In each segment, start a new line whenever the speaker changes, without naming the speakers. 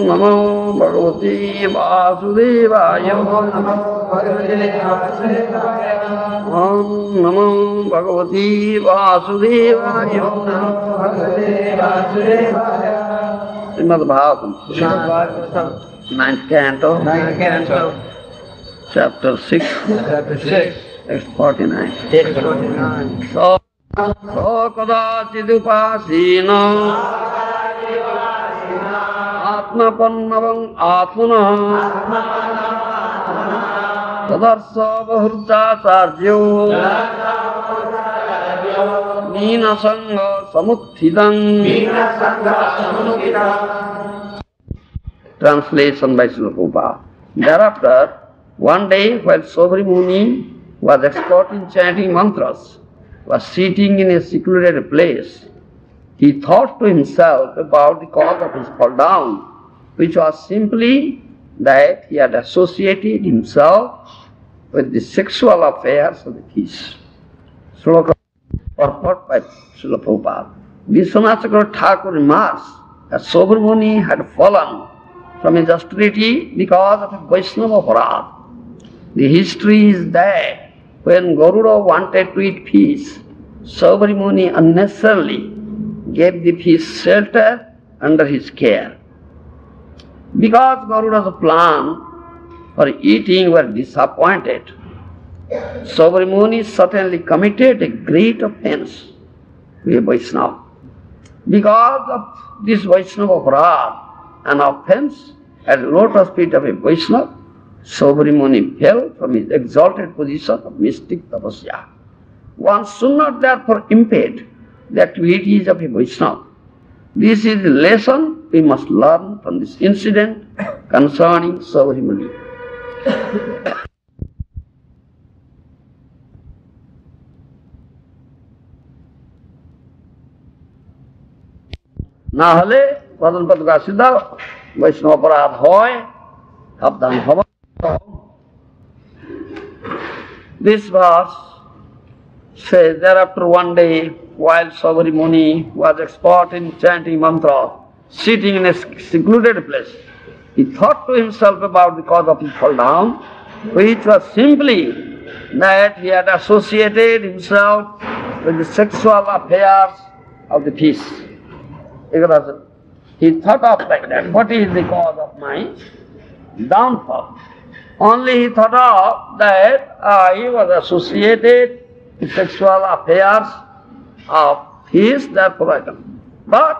Namo Bhagavate Vasudevaya. Om Namo Bhagavate Vasudevaya. Srimad Bhagavatam, 9th canto, chapter 6, text 49. So kadachidupasina atmapannavam atmana tadarsa bahurjacharyo Nina Sangha Samuthidam. Translation by Srila Prabhupada. Thereafter, one day while Saubhari Muni was expert in chanting mantras, was sitting in a secluded place, he thought to himself about the cause of his fall down, which was simply that he had associated himself with the sexual affairs of the geese. Sloka purport by Srila Prabhupada. Vishwanath Chakravarti Thakur remarks that Saubhari Muni had fallen from his austerity because of a Vaishnava parad. The history is that when Garuda wanted to eat fish, Saubhari Muni unnecessarily gave the fish shelter under his care. Because Garuda's plan for eating were disappointed, Saubhari Muni certainly committed a great offense to a Vaishnava. Because of this Vaishnava aparad, an offense at the lotus feet of a Vaishnava, Saubhari Muni fell from his exalted position of mystic tapasya. One should not therefore impede the activities of a Vaishnava. This is the lesson we must learn from this incident concerning Saubhari Muni. না হলে প্রধান পদকা সিদ্ধ বৈষ্ণব অপরাধ হয় সাবধান হব। This verse says, thereafter one day, while Saubhari Muni was expert in chanting mantra, sitting in a secluded place, he thought to himself about the cause of his fall down, which was simply that he had associated himself with the sexual affairs of the fish. He thought of like that, what is the cause of my downfall? Only he thought of that he was associated with sexual affairs of fish, therefore I come. But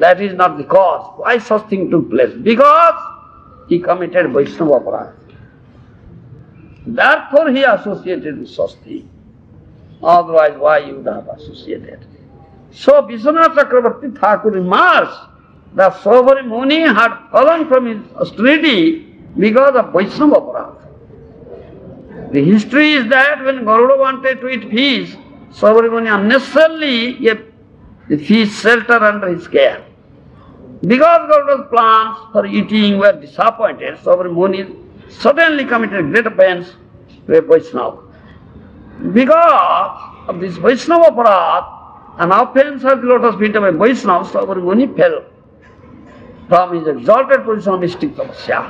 that is not the cause. Why such thing took place? Because he committed Vaishnava aparad. Therefore he associated with such thing. Otherwise, why you would have associated? So Vishwanath Chakravarti Thakur remarks that Saubhari Muni had fallen from his austerity because of Vaishnava aparad. The history is that when Garuda wanted to eat fish, Saubhari Muni unnecessarily gave the fish shelter under his care. Because Garuda's plans for eating were disappointed, Saubhari Muni suddenly committed great offense to a Vaishnava. Because of this Vaishnava aparad, an offense of the lotus feet of a Vaishnava, Saubhari Muni fell from his exalted position of mystic tapasya.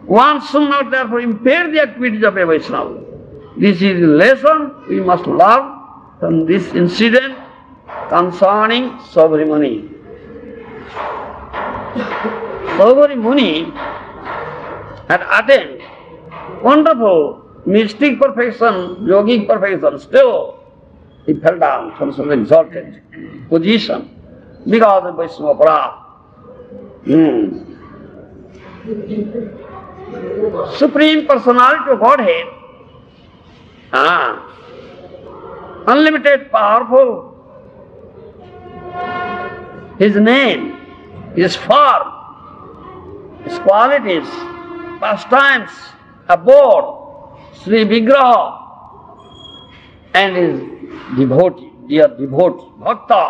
One should not therefore impair the activities of a Vaishnava. This is the lesson we must learn from this incident concerning Saubhari Muni. Saubhari Muni had attained wonderful mystic perfection, yogic perfection. Still, he fell down from some exalted position because of Vaishnava aparad. Supreme Personality of Godhead, unlimited, powerful. His name, His form, His qualities, pastimes, abode, Sri Vigraha, and His devotee, dear devotee, bhakta.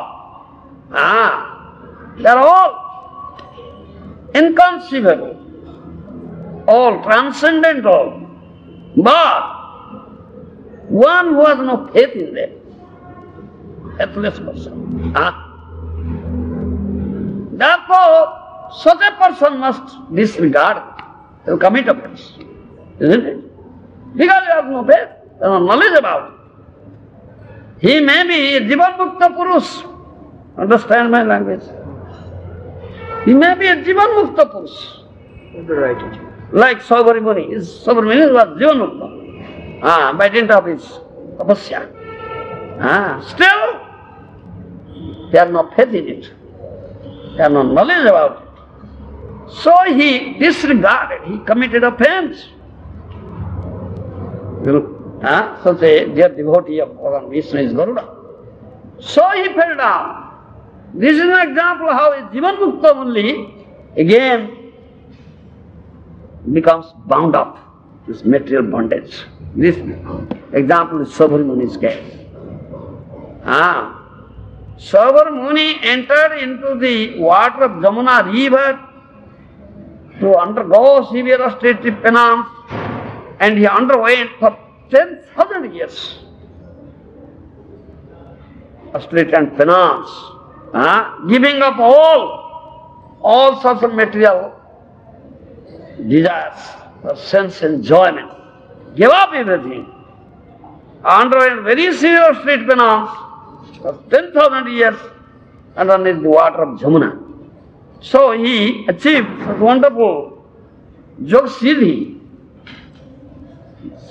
They are all inconceivable, all transcendental. But one who has no faith in them, faithless person. Therefore, such a person must disregard it. He will commit offense. Isn't it? Because he has no faith, no knowledge about it. He may be a Jivan Mukta Purush. Understand my language? He may be a Jivan Mukta Purush.
Right.
Like Saubhari Muni. Saubhari Muni was Jivan Mukta. By dint of his tapasya. Still, they have no faith in it. They have no knowledge about it. So he disregarded, he committed offense. Such a dear devotee of Bhagavan Vishnu is Garuda. So he fell down. This is an example how a Jivan Mukta only again becomes bound up, this material bondage. This example is Saubhari Muni's case. Saubhari Muni entered into the water of Jamuna river to undergo severe austerity penance, and he underwent for 10,000 years austerity and penance, giving up all sorts of material desires for sense enjoyment. Give up everything. Underwent very severe austerity penance for 10,000 years underneath the water of Jamuna. So he achieved such wonderful Jog Siddhi.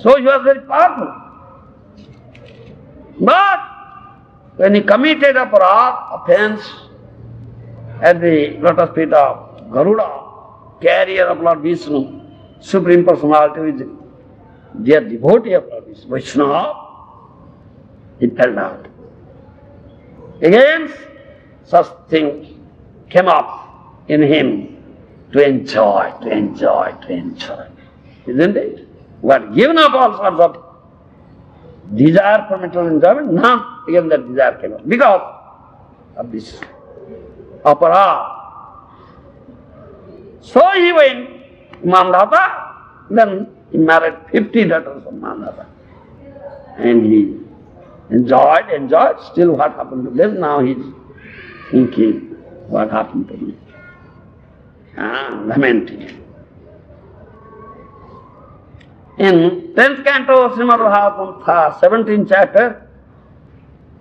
So he was very powerful. But when he committed aparadh, offense, at the lotus feet of Garuda, carrier of Lord Vishnu, Supreme Personality, who is dear devotee of Lord Vishnu, Vaishnava, he fell down. Again, such things came up in him to enjoy. Isn't it? We had given up all sorts of desire for material enjoyment, now again that desire came up because of this aparadh. So he went to Mandata, then he married 50 daughters of Mandata. And he enjoyed, still what happened to them, now he is thinking, what happened to me? Lamenting. In 10th canto of Srimad Bhagavatam, 17th chapter,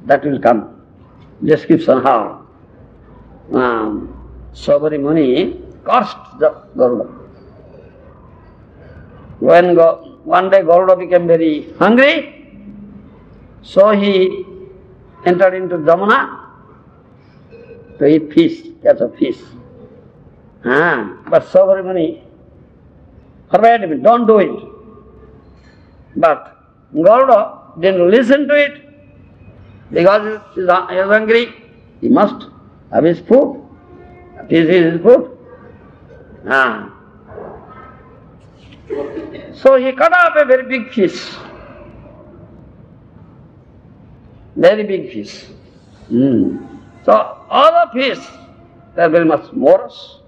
that will come. Description how Saubhari Muni cursed the Garuda. When one day Garuda became very hungry, so he entered into Jamuna to eat fish, catch a fish. But Saubhari Muni forbade him, don't do it. But Garuda didn't listen to it because he is hungry. He must have his food. This is his food. So he cut off a very big fish. Very big fish. So all the fish, they are very much morose,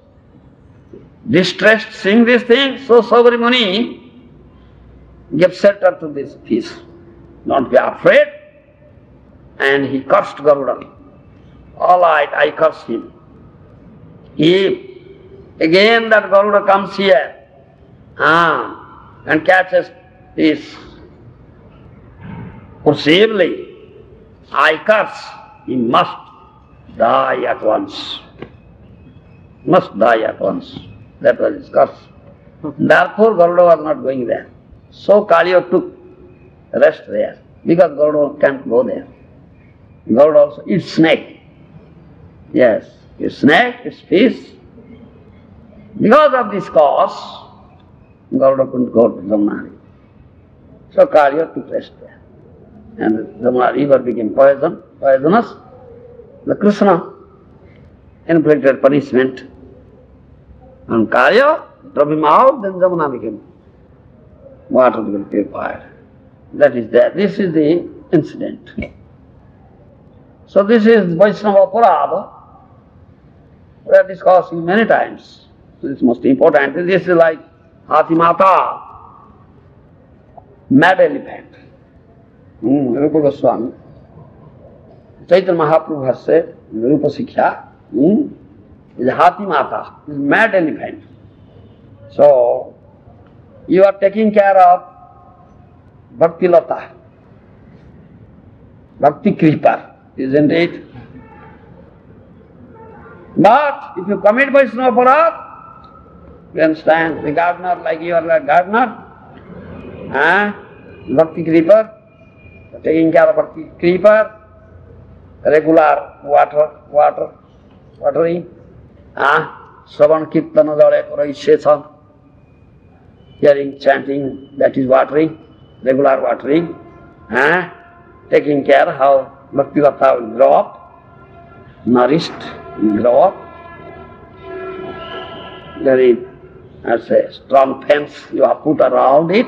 distressed seeing this thing. So Saubhari Muni gave shelter to this fish. Don't be afraid. And he cursed Garuda. All right, I curse him. If again that Garuda comes here and catches fish forcibly, I curse, he must die at once. Must die at once. That was his curse. Therefore Garuda was not going there. So Kaliya took rest there, because Garuda can't go there. Garuda also eats snake. Yes, eats snake, eats fish. Because of this cause, Garuda couldn't go to Jamuna. So Kaliya took rest there. And the Jamuna river became poisonous. The Krishna inflicted punishment on Kaliya, drove him out, then Jamuna became water became purified. That is there. This is the incident. So this is Vaishnava Aparadha. We are discussing many times. So this is most important. This is like Hathimata, mad elephant. Rupa Goswami. Chaitanya Mahaprabhu has said, Rupa Siksha, is Hathi Mata, is mad elephant. So, you are taking care of Bhakti Lata, Bhakti Creeper, isn't it? But if you commit Vaishnava Aparadh, you understand, the gardener, like you are a gardener, Bhakti Creeper, taking care of Bhakti Creeper, regular watering, Shravan Kirtana Jale Karaishecha, hearing, chanting, that is watering, regular watering, taking care how Bhakti Lata will grow up, nourished, will grow up. There is, as a strong fence you have put around it.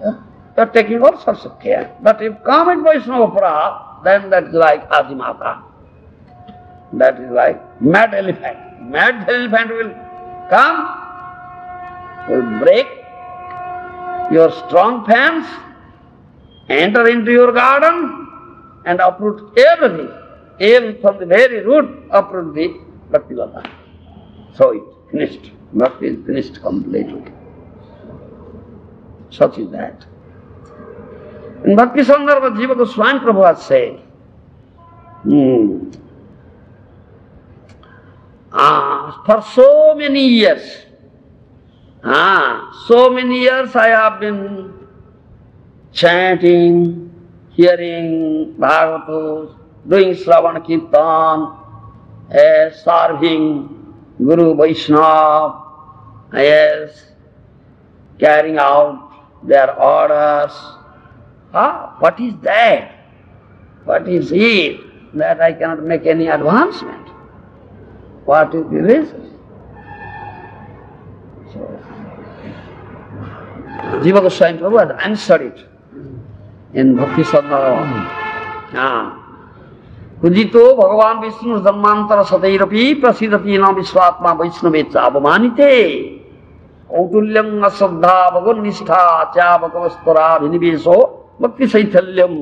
You are taking all sorts of care. But if come in Vaishnava Aparadh, then that is like Adimata. That is like mad elephant. Mad elephant will come, will break your strong fence, enter into your garden and uproot everything. Even from the very root, uproot the Bhakti Lata. So it finished. Bhakti is finished completely. Such is that. In Bhakti Sandarbha, Jiva Goswami Prabhu has said, for so many years I have been chanting, hearing Bhagavatas, doing Shravan Kirtan, serving Guru Vaishnava, carrying out their orders. What is that? What is it that I cannot make any advancement? What is the reason? So, Jiva Goswami Prabhu has answered it in Bhakti Sandarbha. Kujito Bhagavan Vishnu Dharmantara Satairapi Prasidati na Vishwatma Vaishnave Chavamānite Kautulyam Asadha Bhagan Nishtha Cha Bhagavastara Viniveso Bhakti Saithalyam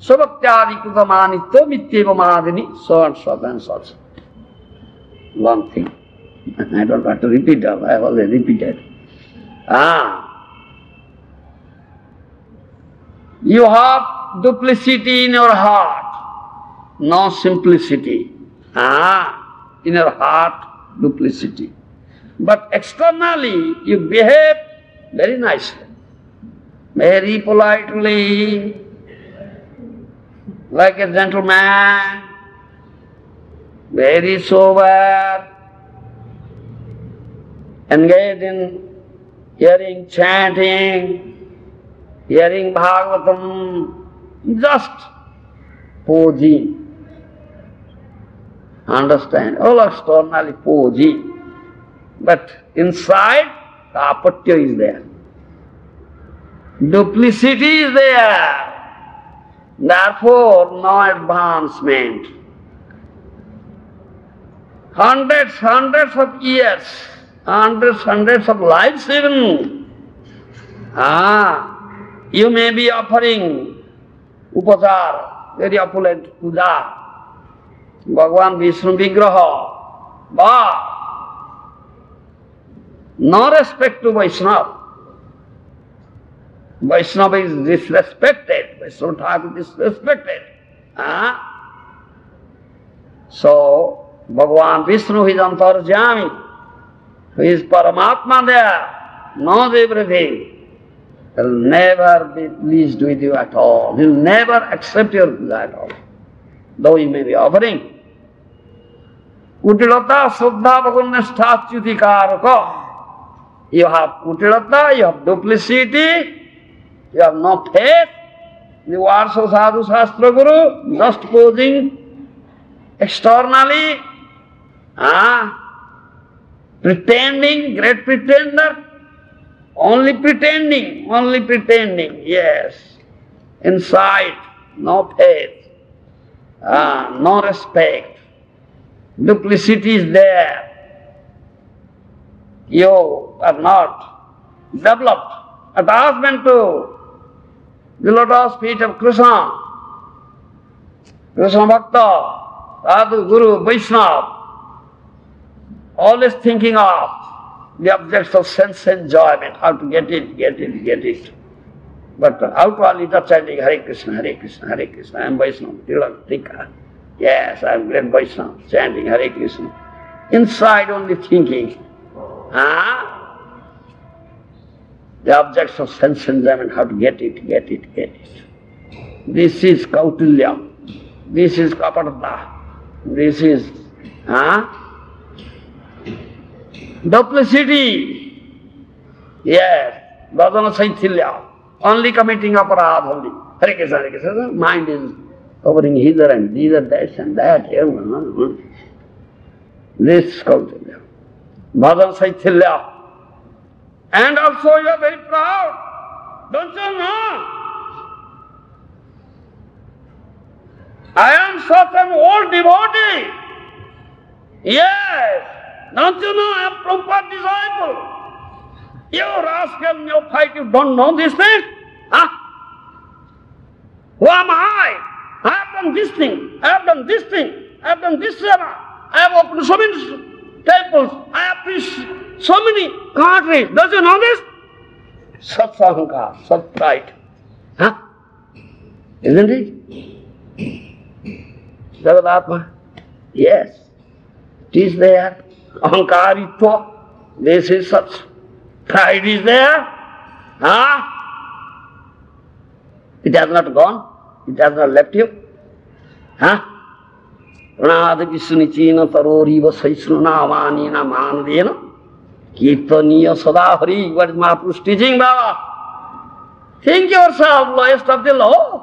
Sabhaktyadi Krutamanitya Mityeva Madhini, so and such. Long thing. I don't want to repeat it, I have already repeated. You have duplicity in your heart, no simplicity. In your heart, duplicity. But externally, you behave very nicely, very politely, like a gentleman, very sober, engaged in hearing, chanting, hearing Bhagavatam, just posing. Understand? All externally posing. But inside, the apatya is there. Duplicity is there. Therefore, no advancement. Hundreds of years, hundreds of lives even. You may be offering upachar, very opulent puja, Bhagavan Vishnu Vigraha, but no respect to Vaishnava. Vaishnava is disrespected, Vaishnava Thakur is disrespected. So, Bhagavan Vishnu is Antarjami, who is Paramatma there, knows everything. He will never be pleased with you at all. He will never accept your puja at all, though you may be offering. Kutilata Shuddha Bhagavanistha Tyutikaraka. You have kutilata, you have duplicity, you have no faith. The words of Sadhu Shastra Guru, just posing externally, pretending, great pretender, only pretending, yes. Inside, no faith, no respect, duplicity is there. You are not developed attachment to the lotus feet of Krishna, Krishna Bhakta, Sadhu, Guru, Vaishnava. always thinking of the objects of sense enjoyment, how to get it. But outwardly just chanting Hare Krishna, Hare Krishna, Hare Krishna. I am Vaishnava, Tika. Yes, I am great Vaishnava, chanting Hare Krishna. Inside only thinking. The objects of sense enjoyment, how to get it. This is Kautilya. This is Kaparata. This is duplicity. Yes, Bhajana Saithilya. Only committing aparadha only. Hare Krishna, Hare Krishna. Mind is covering hither and thither, this and that. This is Kautilya. Bhajana Saithilya. And also you are very proud. Don't you know? I am such an old devotee. Yes. Don't you know I am Prabhupada disciple? You rascal in your fight, you don't know this thing? Who am I? I have done this thing, I have done this thing, I have done this seva. I have opened so many temples, I have preached so many countries. Does you know this? Sat sahankar, sat pride. Isn't it? Jagadatma? Yes. It is there. Ahankaritva. This is such. Pride is there. It has not gone. It has not left you. Pranada Vishunichina Taroriva Saisnuna Amanina Manadena Kirtaniya Sadahari. What is Mahaprabhu's teaching, Baba? Think yourself lowest of the low.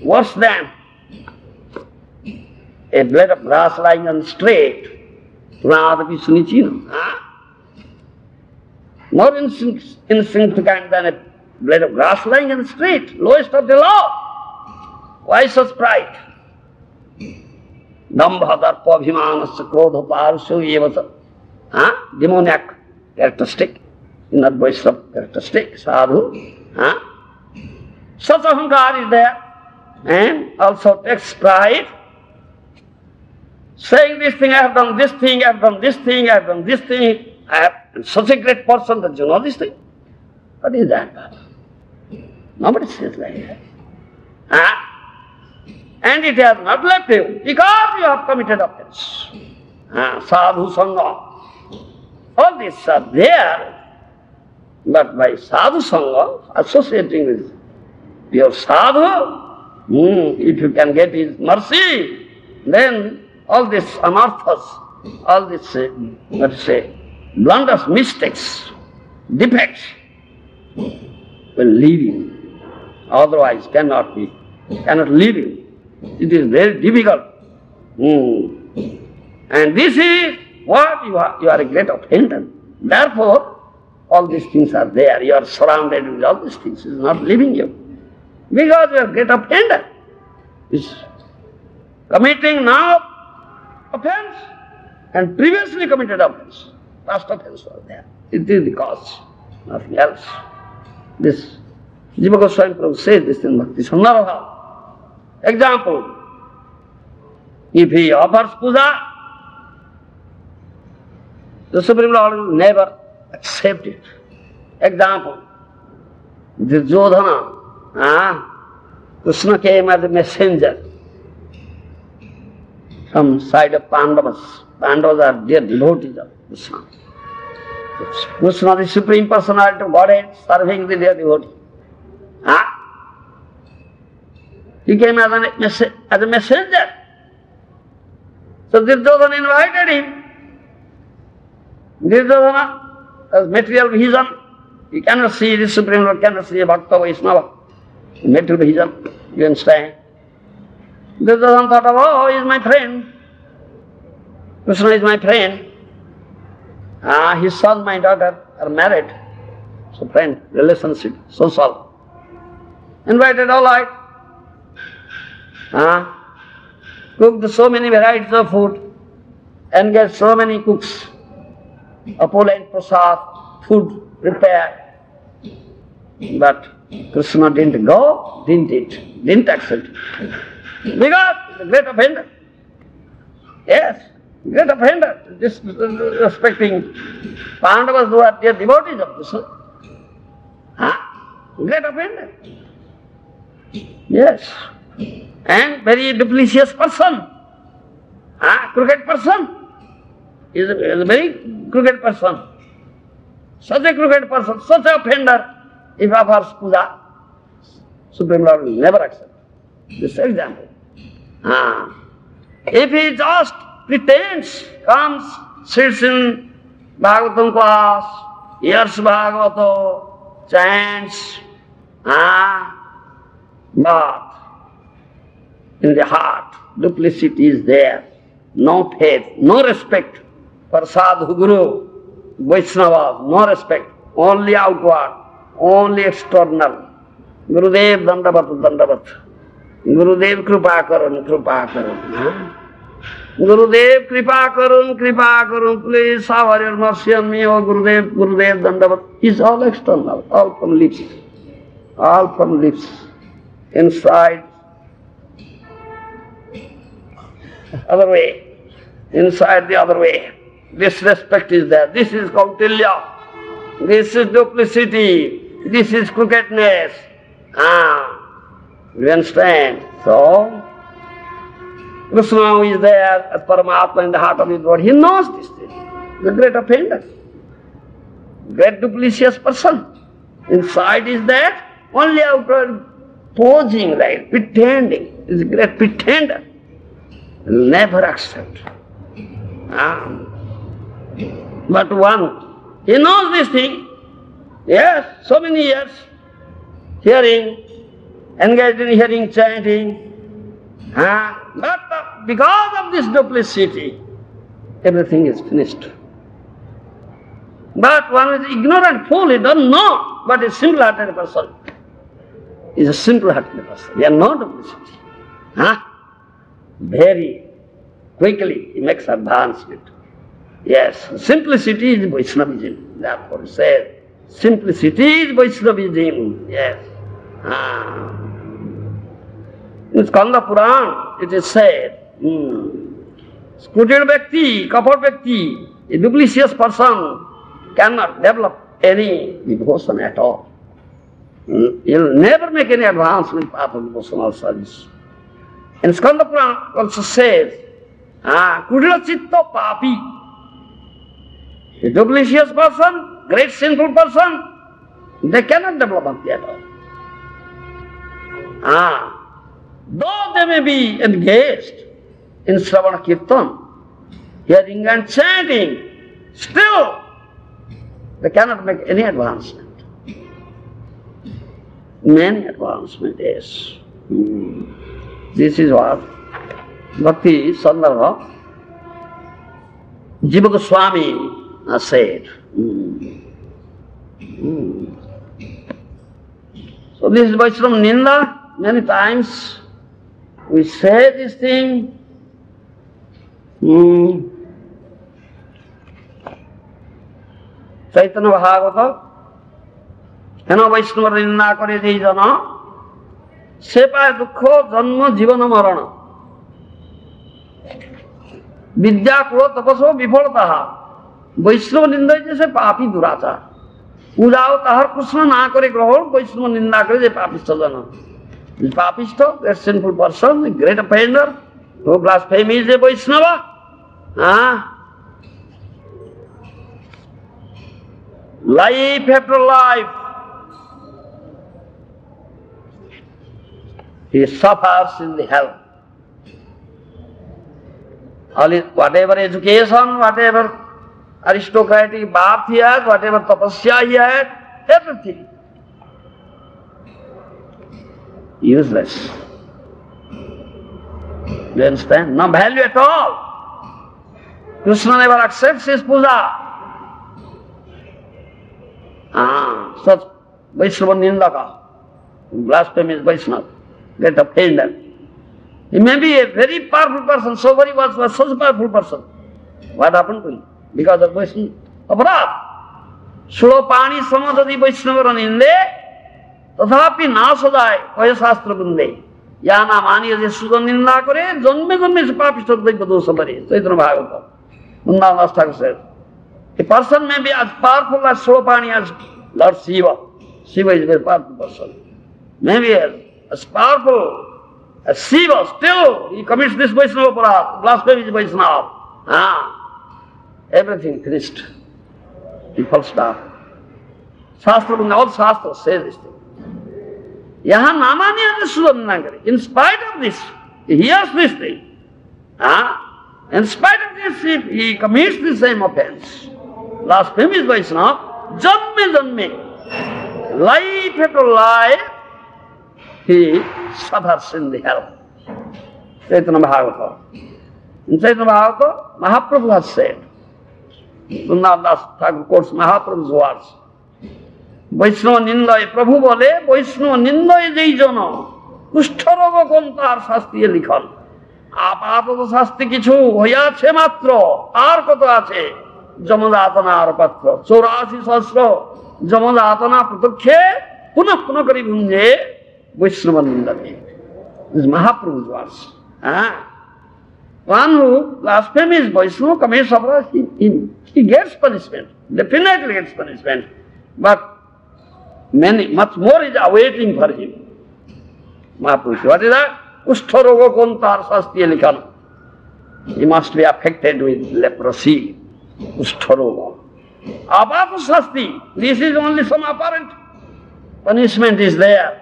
Worse than a blade of grass lying on straight. Pranada Vishunichina. More insignificant than a blade of grass lying in the street, lowest of the low. Why such pride? Dambha, darpa, abhimanasya, krodha, parusya, evasa. Demoniac characteristic, inner Vaishnava characteristic, sadhu. Such ahankar is there. And also takes pride. Saying this thing, I have done this thing, I have done this thing, I have done this thing. I am such a great person that you know this thing. What is that? Nobody says like that. And it has not left you because you have committed offense. Sadhu Sangha. All these are there, but by Sadhu Sangha, associating with pure Sadhu, if you can get his mercy, then all these anarthas, all these, blunders, mistakes, defects will leave you. Otherwise cannot leave you. It is very difficult. And this is what you are a great offender. Therefore, all these things are there. You are surrounded with all these things. It is not leaving you. Because you are a great offender. Is committing now offense and previously committed offense. Past offense was there. It is the cause, nothing else. This Jiva Goswami Prabhu says this in Bhakti Sandarbha. Example, if he offers puja, the Supreme Lord will never accept it. Example, Duryodhana, Krishna came as a messenger from side of Pandavas. Pandavas are dear devotees of Krishna. Krishna, the Supreme Personality of Godhead, serving the dear devotee. He came as a messenger. So Duryodhana invited him. Duryodhana has material vision. He cannot see the Supreme Lord, cannot see a Bhakta Vaishnava. Material vision, you understand? Duryodhana thought of, oh, he is my friend. Krishna is my friend. His son, my daughter are married. So friend, relationship, social. Invited, all right. Cooked so many varieties of food, engaged so many cooks, opulent prasad, food prepared. But Krishna didn't go, didn't eat, didn't accept. Because the great offender. Yes, great offender, disrespecting Pandavas who are dear devotees of Krishna. Great offender. Yes. And very duplicitous person. Crooked person. Is a very crooked person. Such a crooked person, such an offender, if offers puja, Supreme Lord will never accept. This is example. If he just pretends, comes, sits in Bhagavatam class, hears Bhagavata, chants, but in the heart, duplicity is there. No faith, no respect for sadhu, guru, Vaishnavas, no respect, only outward, only external. Gurudev dandavat, dandavat. Gurudev kripa karun, kripa karun. Gurudev kripa karun, please shower your mercy on me, oh Gurudev, Gurudev dandavat. Is all external, all from lips. All from lips. Inside, other way. Inside the other way. Disrespect is there. This is Kautilya. This is duplicity. This is crookedness. You understand? So, Krishna is there as Paramatma in the heart of his Lord. He knows this thing. The great offender. Great duplicitous person. Inside is that only outward posing like pretending. Is a great pretender. Will never accept. But one, he knows this thing. Yes, so many years, hearing, engaged in hearing, chanting. But because of this duplicity, everything is finished. But one is ignorant fool, he doesn't know what a simple-hearted person is. A simple-hearted person. He has no duplicity. Very quickly he makes advancement. Yes, simplicity is Vaishnavism. Therefore he says, simplicity is Vaishnavism. Yes. In Skanda Puran it is said, Scooted Bhakti, Kapat Bhakti, a duplicitous person cannot develop any devotion at all. He will never make any advancement path of devotional service. And Skanda Puran also says, Kudila Chitta Papi, a duplicitous person, great sinful person, they cannot develop bhakti at all. Though they may be engaged in Shravana Kirtan, hearing and chanting, still they cannot make any advancement. Many advancement, yes. This is what Bhakti Sandarbha Jiva Goswami has said. So this is Vaishnava Ninda. Many times we say this thing. Chaitanya Bhagavata, Vaishnava Ninda kare jai jana, se paye dukho janma jivana marana. Vidya kuro tapaso vifalataha. Vaishnava Ninda is a papi duracha. Pujao tahar Krishna na kare grahon, Vaishnava Ninda kare jai papista jana. This papista, a sinful person, a great offender, who blasphemies a Vaishnava. Life after life, he suffers in the hell. Whatever education, whatever aristocratic birth he had, whatever tapasya he had, everything useless. You understand? No value at all. Krishna never accepts his puja. Such Vaishnava Nindaka, blasphemous Vaishnava, get offended. He may be a very powerful person, Sobari was such a powerful person. What happened to him? Because of Vaishnava Aparad. Sulopani Samadadi Vaishnava Ninde, Tathapi Nasodai, Vaya Shastra Bunde. ইহা না মানিয়ে যে সুজন নিন্দা করে জন্মে জন্মে সে পাপিষ্ঠ দৈব দোষ পারে। চৈতন্য ভাগবত Vrindavan Das Thakur says, a person may be as powerful as Sropani as Lord Shiva. Shiva is a very powerful person. Maybe as powerful as Shiva, still he commits this Vaishnava Aparadha, blasphemies Vaishnava. Everything finished. He falls down. Shastra, all Shastras say this thing. Yaha namani and Sudanangari. In spite of this, he hears this thing. In spite of this, if he commits the same offense, blasphemies Vaishnava, janme janme, life after life, he suffers in the hell. Chaitanya Bhagavata. In Chaitanya Bhagavata, Mahaprabhu has said, Vrindavan Das Thakur quotes Mahaprabhu's words, Vaishnava Nindaya, Prabhu bole, Vaishnava Nindaya jai jana, Kushtharaga kontar শাস্তিয়ে লিখন। আপাতত শাস্তি কিছু হইয়াছে মাত্র, আর কত আছে যমযাতনার পাত্র। 84 সহস্র যমযাতনা প্রত্যক্ষে পুনঃ পুনঃ করি ভুঞ্জে বৈষ্ণব নিন্দাতে। Mahaprabhu's words. One who blasphemies Vaishnava commits offense, he gets punishment, definitely gets punishment, but much more is awaiting for him. Mahaprabhu, what is that? Kushtharaga kontar শাস্তিয়ে লিখন। He must be affected with leprosy, Kushtharaga. Apata shasti, this is only some apparent punishment is there.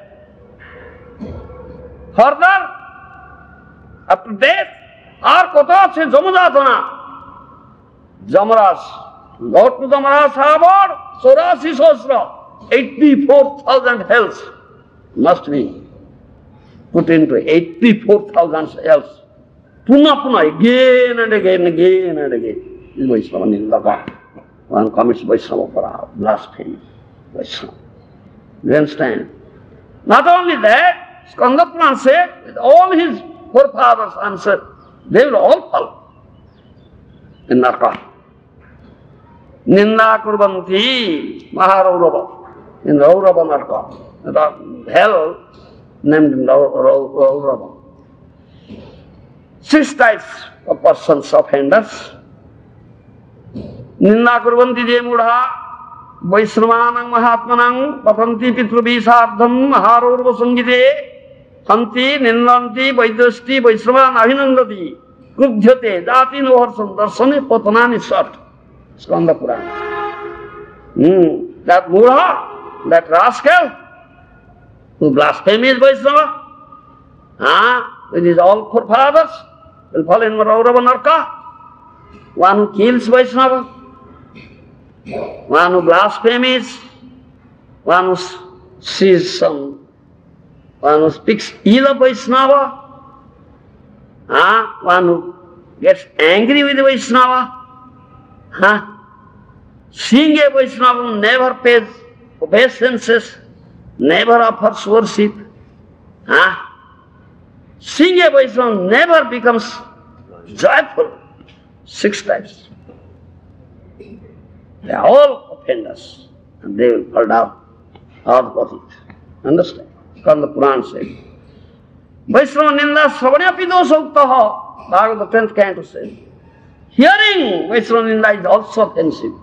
Further, after death, আর কত আছে যমযাতনা। Yamraj, Lord to Yamaraj Sahabar, 84 সহস্র, 84,000 hells must be put into 84,000 hells. Puna puna, again and again, again and again. This is Vaishnava Nindaka. One commits Vaishnava Aparadha, blasphemy, Vaishnava. You understand? Not only that, Skanda Purana said, with all his forefathers answered, they will all fall in Naraka. Ninda kurbanti Maharaurava, in Raurava Naraka. The hell named Raurava. 6 types of persons, offenders. Ninda kurbanti je mudha, Vaishnavanang Mahatmanang, Patanti Pitrubhisardham, Maharurva Sangite, Hanti, Nindanti, Vaidasti, Vaishnavan Ahinandati, Krubdhyate, Jati Noharsan, Darsane, Patanani Sat. Skanda Purana. That Mudha, that rascal, who blasphemies Vaishnava, with his all forefathers, will fall in Raurava Naraka. One who kills Vaishnava, one who blasphemies, one who sees one who speaks ill of Vaishnava, one who gets angry with Vaishnava, seeing a Vaishnava who never pays obeisances, never offers worship, seeing a Vaishnava never becomes joyful. 6 types. They are all offenders, and they will fall down out of it. Understand? Skanda Purana says, Vaishnava Ninda Sravanapi dosha uktaha, Bhagavata 10th canto says, hearing Vaishnava Ninda is also offensive.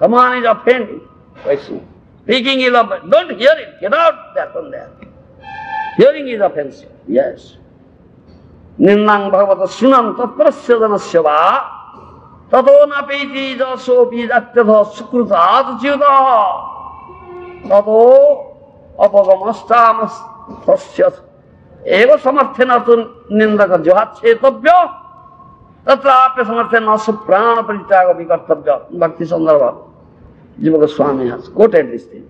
Someone is offending Vaishnava, speaking ill of it, don't hear it, get out there from there. Hearing is offensive, yes. Nindang Bhagavata sunam tatrasya danasya va tato napeti jasopi jatyatha sukruta adjyuta tato apagamastamastya eva samarthenatu nindaka johatchetabhya tatra apya samarthena suprana parityaga vikartabhya. Bhakti Sandarbha Jiva Goswami has quoted this thing.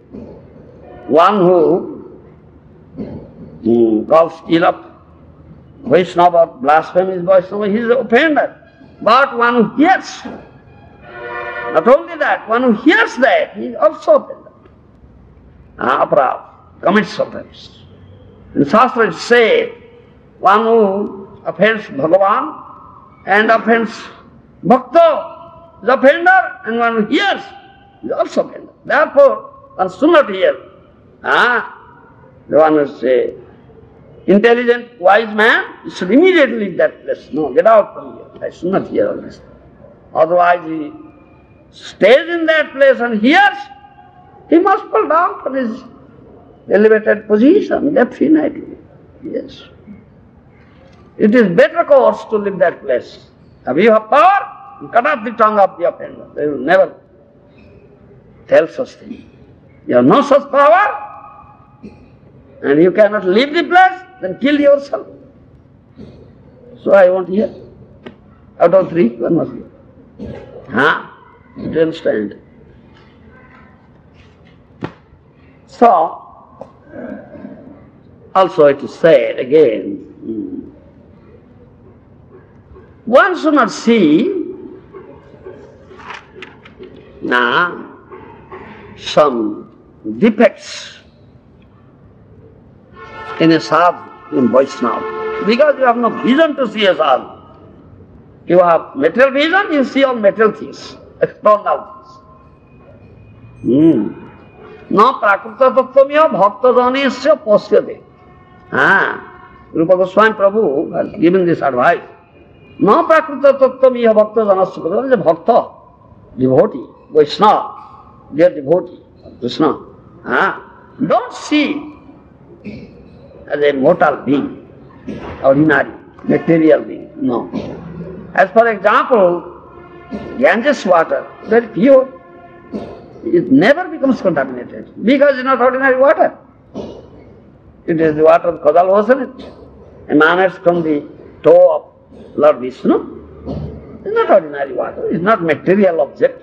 One who calls ill of Vaishnava, blasphemies Vaishnava, he is an offender. But one who hears, not only that, one who hears that, he is also offended. Aparadha, commits offense. In Shastra it says, one who offends Bhagavan and offends Bhakta is offender, and one who hears is also offender. Therefore, one should not hear The one who say, intelligent, wise man, he should immediately leave that place. No, get out from here. I should not hear all this. Otherwise he stays in that place and hears, he must fall down from his elevated position, definitely. Yes. It is better course to leave that place. If you have power, cut off the tongue of the offender. They will never tell such thing. You have no such power, and you cannot leave the place, then kill yourself. So I won't hear. Out of three, one must hear. You understand? So, also it is said again, one should not see some defects in a sadhu, in Vaishnava, because you have no vision to see a sadhu. You have material vision, you see all material things, external things. No prakrita tattvamiya bhakta janesya pasyate. Rupa Goswami Prabhu has given this advice. No prakrita tattvamiya bhakta janasya pasyate. Bhakta, devotee, Vaishnava, they are devotee of Krishna. Don't see as a mortal being, ordinary, material being. No. As for example, Ganges water, very pure. It never becomes contaminated because it's not ordinary water. It is the water of Kadal Ocean. Emanates from the toe of Lord Vishnu. It's not ordinary water. It's not material object.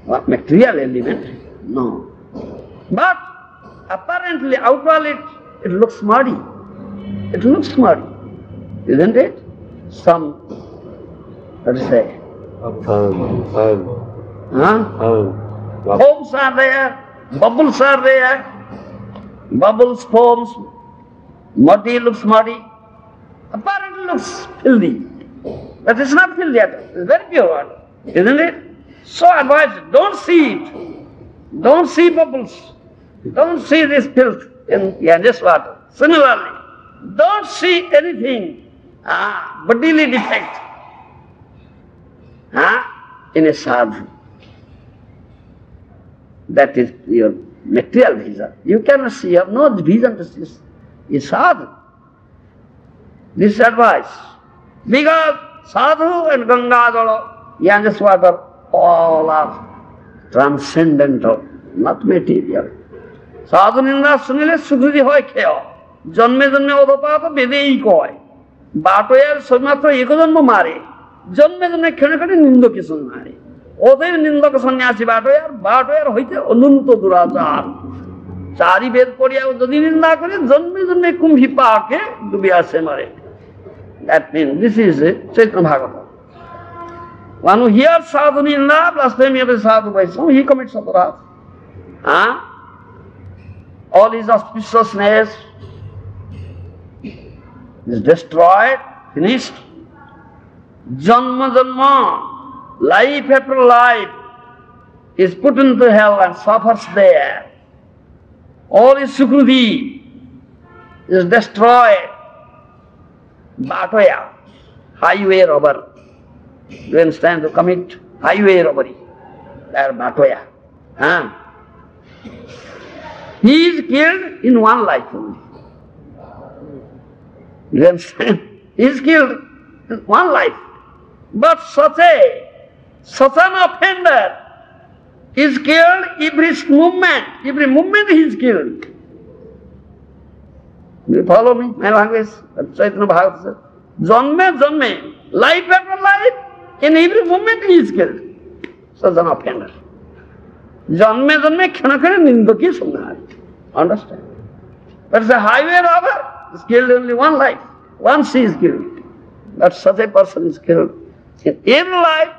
What material element? No. But apparently, outwardly, it looks muddy. It looks muddy, isn't it? Some, what do you say? Foams are there, bubbles are there, bubbles, foams, muddy looks muddy, apparently looks filthy, but it's not filthy at all, it's very pure water, isn't it? So advise, don't see it, don't see bubbles, don't see this filth in Ganges water. Similarly, don't see anything, bodily defect, in a sadhu. That is your material vision. You cannot see, you have no vision to see a sadhu. This is advice. Because sadhu and Gangadhala, Ganges water, all are transcendental, not material. Sadhu ninda sunile sukriti hoy kheo. Janme janme odopata bedei koi. Batoyar samatra ekojanma mare. Janme janme khene khene nindo kisun mare. ওদের নিন্দক সন্ন্যাসী বাটোয়ার হইতে অনন্ত দুরাচার চারি বেদ পড়িয়াও যদি নিন্দা করে জন্মে জন্মে কুম্ভী পাকে ডুবিয়াছে মারে। That means this is Chaitanya Bhagavata. One who hears sadhu ninda, blasphemy of a sadhu Vaishnava, he commits aparadha. All his auspiciousness is destroyed, finished. Janma janma, life after life, is put into hell and suffers there. All his sukruti is destroyed. Batoya, highway robber. You understand, to commit highway robbery. They are Batoya. He is killed in one life only. You understand? He is killed in one life. But such an offender is killed every movement he is killed. You follow me? My language, Chaitanya Bhagavata says, Janme, life after life, in every movement he is killed. Such an offender. Janme, khana khana nindaki sumnari. Understand? But it's a highway robber is killed only one life. Once he is killed. But such a person is killed in every life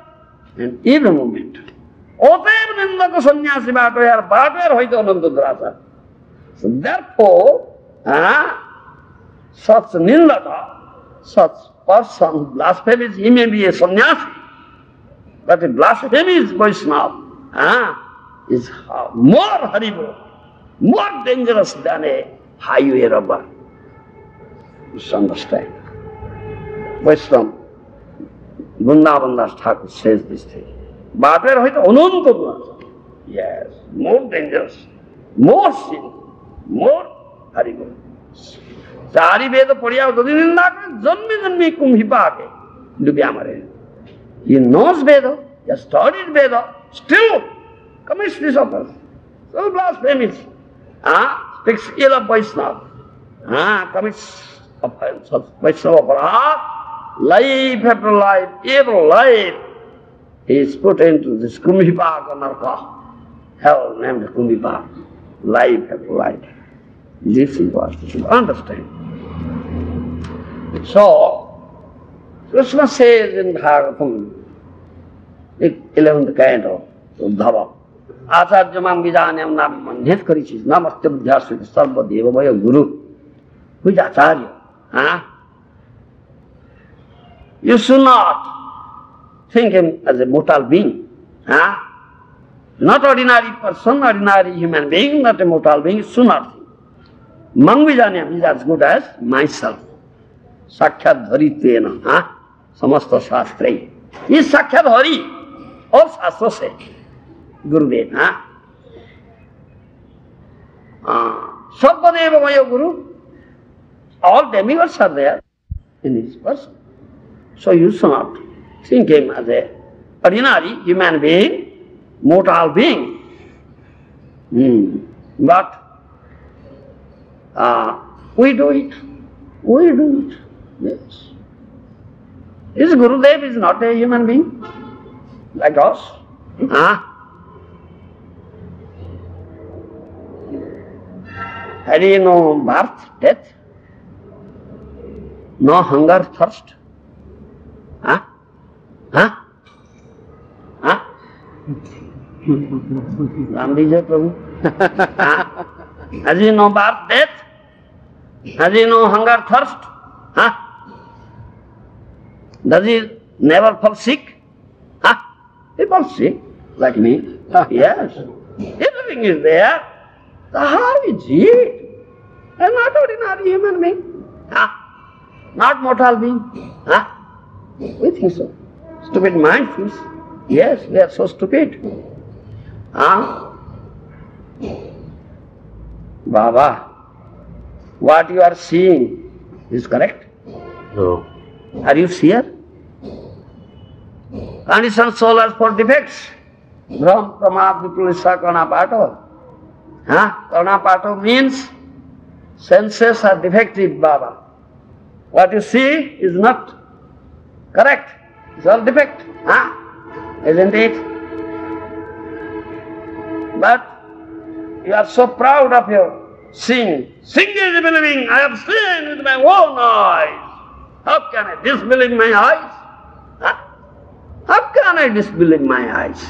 and every movement. Otev nindaka sannyasi batoyar hoite ananta durasa. So therefore, such nindaka, such person, blasphemies, he may be a sannyasi, but a blasphemous Vaishnava is more horrible more dangerous than a highway robber. You understand? Vaishnava Vrindavan Das Thakur says this thing. Bater hoite ananta guna. Yes, more dangerous, more sin, more Haribol. Sari Veda Padiya Dodi Nindaka, Janmi Janmi Kumbhi Paake, Dubya Mare. He knows Veda, he has studied Veda, still commits this offense. So blasphemous. Speaks ill of Vaishnava. Commits offense of Vaishnava Aparad. Life after life, every life, he is put into this Kumbhipaka Narka, hell named Kumbhipaka, life after life. This is what you should understand. So, Krishna says in Bhagavatam, 11th canto, Uddhava, Acharyamam Vijanyam Nam Mandhet Karichis, Namaste Buddhyasvita Sarva Deva Vaya Guru. Who is Acharya? You should not think him as a mortal being. Not ordinary person, ordinary human being, not a mortal being, you should not think. Mangvijanyam is as good as myself. Sakshat Dharitena, Samasta Shastrai. He is Sakshat Dhari. All Shastra say. Gurudev. Sarvadeva Vaya Guru. All demigods are there in his person. So you should not think him as a ordinary human being, mortal being. But we do it. We do it. Yes. His Gurudev is not a human being like us. Had he no birth, death, no hunger, thirst? Ramdija Prabhu. Has he no birth, death? Has he no hunger, thirst? Does he never fall sick? He falls sick, like me. Yes. Everything is there. So how is he? I'm not ordinary human being. Not mortal being. We think so. Stupid mind thinks. Yes, we are so stupid. Baba, what you are seeing is correct?
No.
Are you seer? Conditioned soul has four defects. Brahm, Pramad, Vipulisa, Karnapato. Karnapato means senses are defective, Baba. What you see is not correct. It's all defect. Isn't it? But you are so proud of your seeing. Seeing is believing. I have seen with my own eyes. How can I disbelieve my eyes? How can I disbelieve my eyes?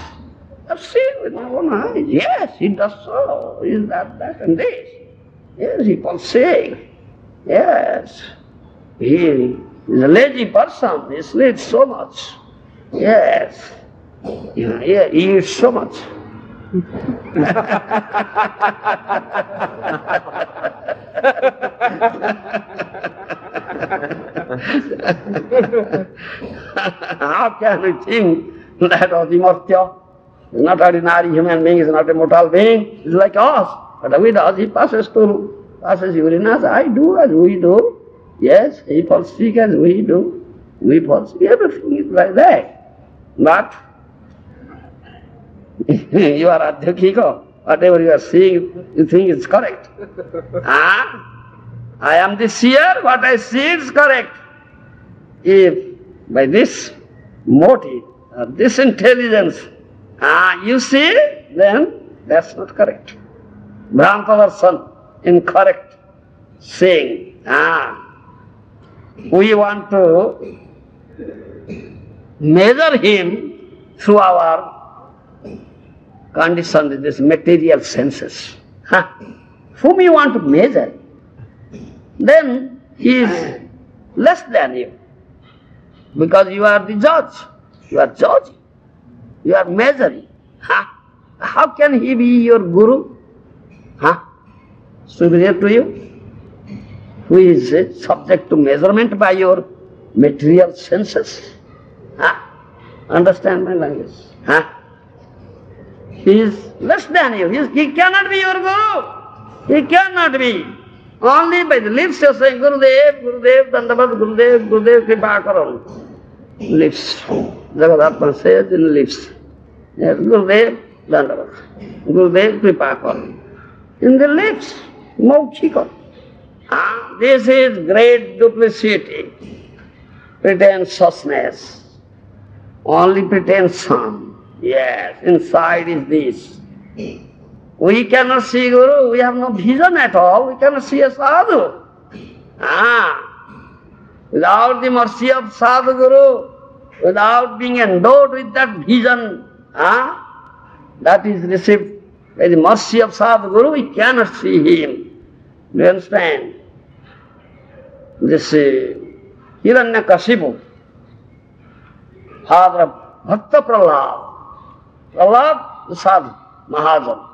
I have seen with my own eyes. Yes, he does so. He is that, and this. Yes, he falls sick. Yes. He is a lazy person. He sleeps so much. Yes. Yeah, he eats so much. How can we think that Adhimartya is not ordinary human being, is not a mortal being, is like us. But he does, he passes urine as I do, as we do. Yes, he falls sick as we do. We fall sick. Everything is like that. But you are Adhyakika. Whatever you are seeing, you think is correct. I am the seer, what I see is correct. If by this motive, this intelligence, you see, then that's not correct. Brahmavasan, incorrect saying. We want to measure him through our conditioned, this material senses. Whom you want to measure, then he is less than you. Because you are the judge. You are judging. You are measuring. How can he be your guru? superior to you, who is subject to measurement by your material senses. Understand my language? He is less than you. He cannot be your guru. He cannot be. Only by the lips you say, Gurudev, Gurudev, Dandavat, Gurudev, Gurudev, Kripa Karan. Lips. Jagadatma says in lips. Yes, Gurudev, Dandavat. Gurudev, Kripa Karan. In the lips, Maukhika. This is great duplicity, pretentiousness, only pretension. Yes, inside is this. We cannot see Guru, we have no vision at all, we cannot see a sadhu. Without the mercy of sadhu Guru, without being endowed with that vision, that is received by the mercy of sadhu Guru, we cannot see him. Do you understand? This Hiranyakashipu, father of Bhakta Prahlad. Prahlad, the sadhu, Mahajan.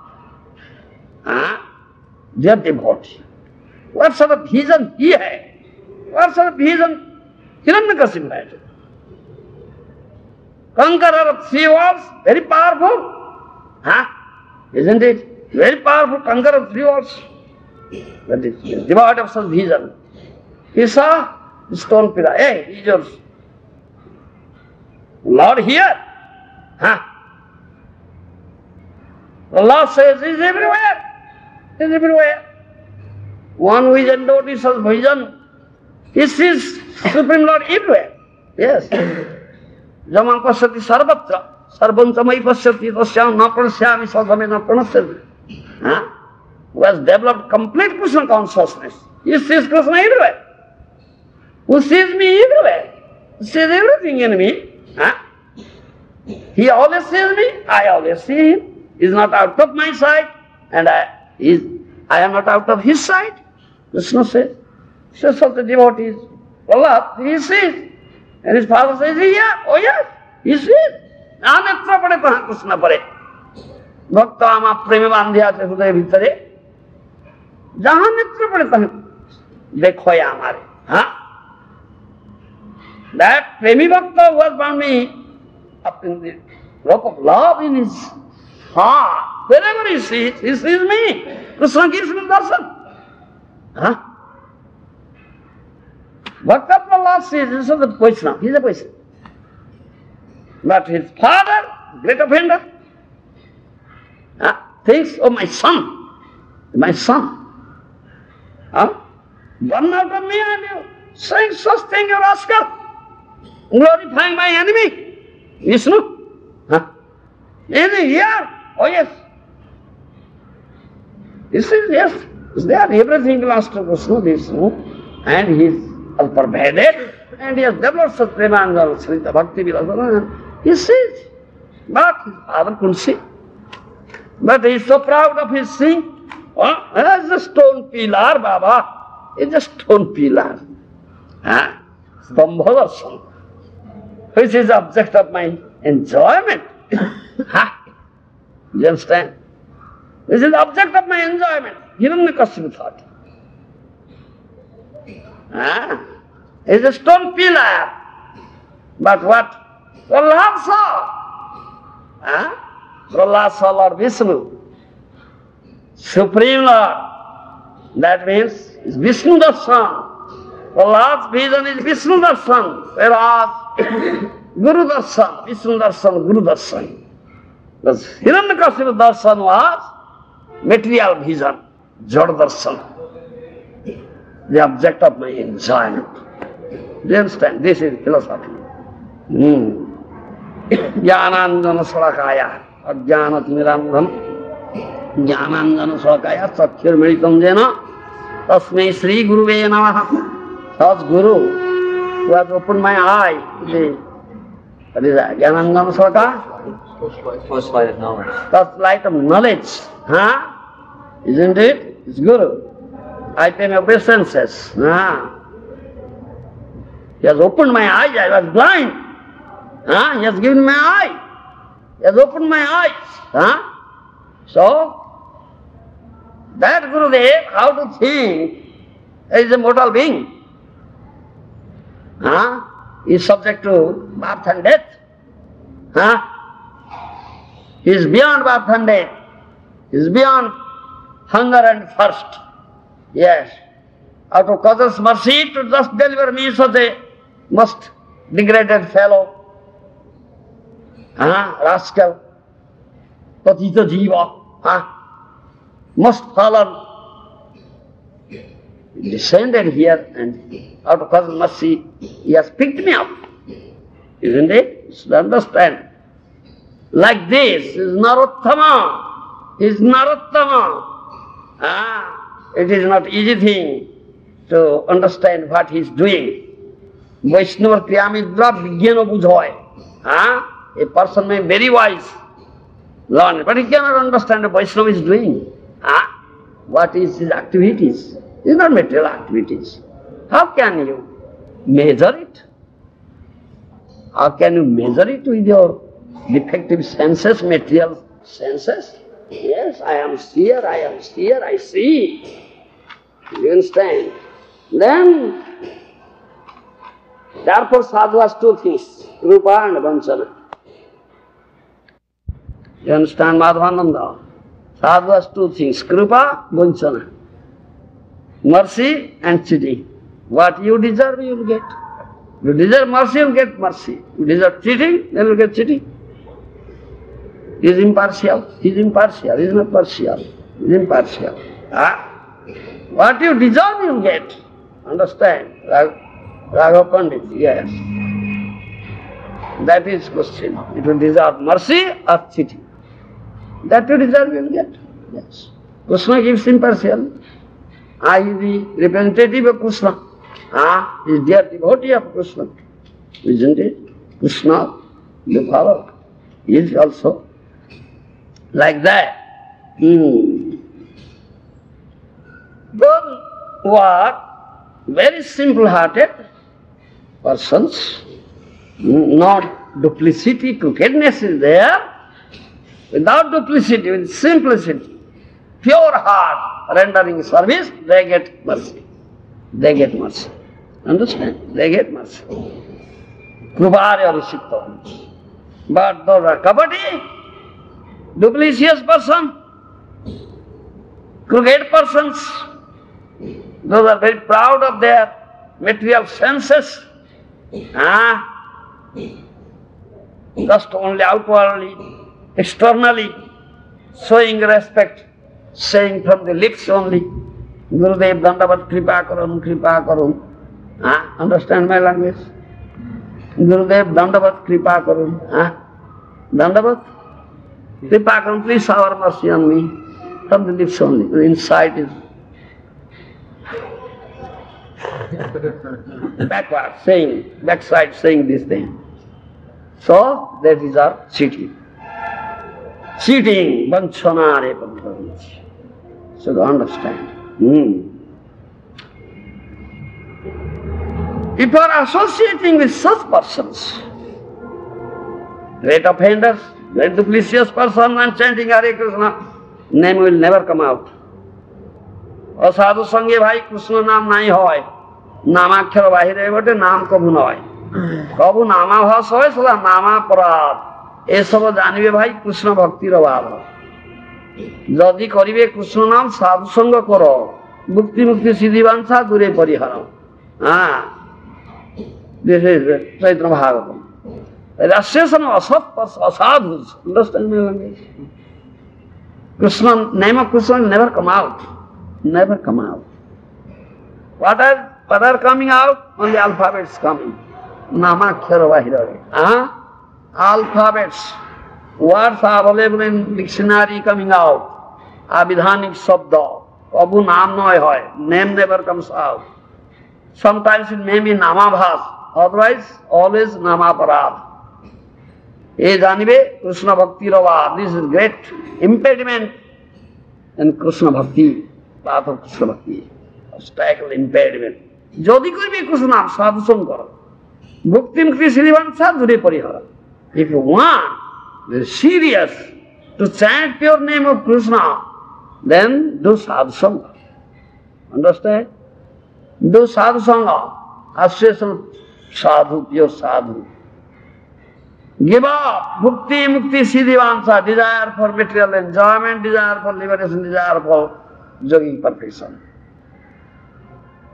They are devotee. What sort of vision he had? What sort of vision Hiranyakashipu had? Conqueror of three worlds, very powerful. Isn't it? Very powerful conqueror of three worlds. That is devoid of such vision. He saw the stone pillar. Hey, is your Lord here? The Lord says, He is everywhere. He is everywhere. One who is endowed with such vision, he sees Supreme Lord everywhere. Yes. Jamam pasyati sarvatra, sarvam chamai pasyati, tasyam na pranasyami sadhame na pranasyati. Who has developed complete Krishna consciousness. He sees Krishna everywhere. Who sees me everywhere. He sees everything in me. He always sees me, I always see him. He is not out of my sight, and I am not out of his sight. Krishna says. Says of the devotees, Allah, he sees. And his father says, yeah, oh yes, he sees. Anetra pade taha Krishna pare. Bhakta ama prema bandhya se hruday bhitare. Jahan netra pade taha dekho ya hamare. That premi bhakta who has found me up in the rope of love in his heart, wherever he sees me. Krishna gives me darshan. Bhakta Prahlad sees, this is the Vaishnava, he is a Vaishnava. But his father, great offender, thinks, oh my son, One out of me and you, saying such thing, you rascal, glorifying my enemy, Vishnu. Is he here? Oh yes. He says, yes, is there, everything belongs to Vishnu, and he is all pervaded, and he has developed such Premanjal, Srita Bhakti Vilasana. He sees, but his father couldn't see. But he is so proud of his seeing. As a stone pillar, Baba, it's a stone pillar. Stambha darshan, which is object of my enjoyment. You understand? This is the object of my enjoyment. Hiranyakashipu thought. It's a stone pillar. But what? Prahlad saw. Prahlad saw Lord Vishnu, Supreme Lord. That means it's Vishnu darshan. Prahlad's vision is Vishnu darshan, whereas Guru darshan, Vishnu darshan, Guru darshan. Because Hiranyakashipu darshan was material vision, Jad darshan, the object of my enjoyment. Do you understand? This is philosophy. Jnananjana salakaya, ajnanatimirandham, jnananjana salakaya, sakhirmilitam jena, tasmai Sri Guruve namaha. Such Guru who has opened my eye. What is that? Jnananjana salakaya?
First light of knowledge.
First light of knowledge. Isn't it? It's Guru. I pay my obeisances. He has opened my eyes. I was blind. He has given my eye. He has opened my eyes. So, That Gurudev, how to think, is a mortal being. Is subject to birth and death. He is beyond birth and death. He is beyond hunger and thirst. Yes. Out of causeless mercy to just deliver me such a most degraded fellow, rascal, patita jiva, most fallen. He descended here and out of causeless mercy he has picked me up. Isn't it? You should understand. Like this is Narottama. Is Narottama. It is not easy thing to understand what he is doing. Vaishnava Kriyamidra Vijnana Budhoy. A person may be very wise, learn, but he cannot understand what Vaishnava is doing. What is his activities? It is not material activities. How can you measure it? How can you measure it with your defective senses, material senses? Yes, I am seer, I see. You understand? Then, therefore sadhu has two things, Rupa and Vanchana. You understand Madhavananda? Sadhu has two things, Kripa, Vanchana. Mercy and cheating. What you deserve, you will get. You deserve mercy, you will get mercy. You deserve cheating, then you will get cheating. He is impartial. He is impartial. He is not partial. He is impartial. What you deserve, you will get. Understand? Raghav Pandit, yes. That is question. It will deserve mercy or cheating. That you deserve, you will get. Yes. Krishna gives impartial. I is the representative of Krishna. He is dear devotee of Krishna. Isn't it? Krishna, the Father, is also like that. Those who are very simple-hearted persons, not duplicity, crookedness is there. Without duplicity, with simplicity, pure heart, rendering service, they get mercy. They get mercy. Understand? They get mercy. Krupare Arishittam. But those are kapati, duplicitous person, crooked persons, those are very proud of their material senses, just only outwardly, externally, showing respect, saying from the lips only, Gurudev Dandavat Kripa Karun, Kripa Karun. Understand my language? Gurudev Dandavat Kripa Karun. Dandavat Kripa Karun, please shower mercy on me. From the lips only. The inside is backward, backside saying this thing. So that is our cheating. Cheating, Vanchana Repantavich. So to understand. If you are associating with such persons, great offenders, great duplicitous person and chanting Hare Krishna, name will never come out. Asadhu sange bhai Krishna naam nahi hoy, namakhyar bahire bote naam kabu noy. Kabu nama bhas hoy, sada nama parad. এসব জানিবে ভাই কৃষ্ণ ভক্তির অভাব যদি করিবে কৃষ্ণ নাম সাধু সঙ্গ কর মুক্তি মুক্তি সিদ্ধি বাঞ্ছা দূরে পরিহার This is Chaitanya Bhagavatam. The association of asadhus, understand my language? Krishna, name of Krishna will never come out. Never come out. What are coming out? Only alphabets coming. Namakhyara Vahirare. Alphabets, words are available in dictionary coming out. Abhidhanik Sabda, Kabu Naam noy hoy, name never comes out. Sometimes it may be Namabhas, otherwise always Namaparad. E janibe Krishna Bhakti Rava, this is great impediment in Krishna Bhakti, path of Krishna Bhakti, obstacle, impediment. Jodi koribe Krishna Naam, sadhu sankara, bhuktim krishrivansa dure parihara. If you want, very serious, to chant pure name of Krishna, then do sadhusanga. Understand? Do sadhusanga, association of sadhu, pure sadhu. Give up bhukti, mukti, siddhi, vansha, desire for material enjoyment, desire for liberation, desire for yogic perfection.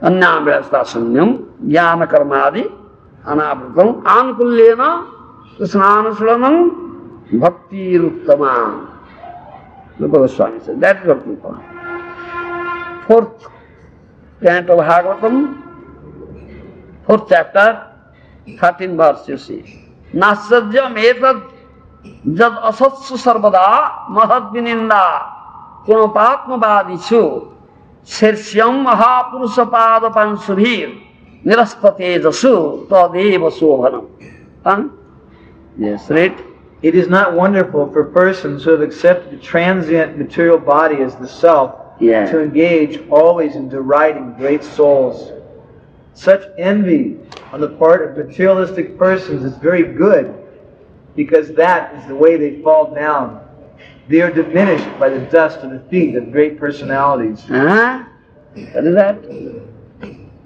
Anyam vyasta sunyam, jnana karmadi, anavritam, anukulyena, krishnanuslanam, bhakti ruttama. Rupa Goswami said, that is what we call. Fourth canto of Bhagavatam, fourth chapter, 13th verse you see. Nasajyam etad jad asatsu sarvada mahad vininda kunopatma vadichu sirsyam mahapurusha pada pansubhir niraspate jasu tadeva sobhanam. Yes, right?
It is not wonderful for persons who have accepted the transient material body as the self to engage always in deriding great souls. Such envy on the part of materialistic persons is very good, because that is the way they fall down. They are diminished by the dust of the feet of great personalities.
What is that?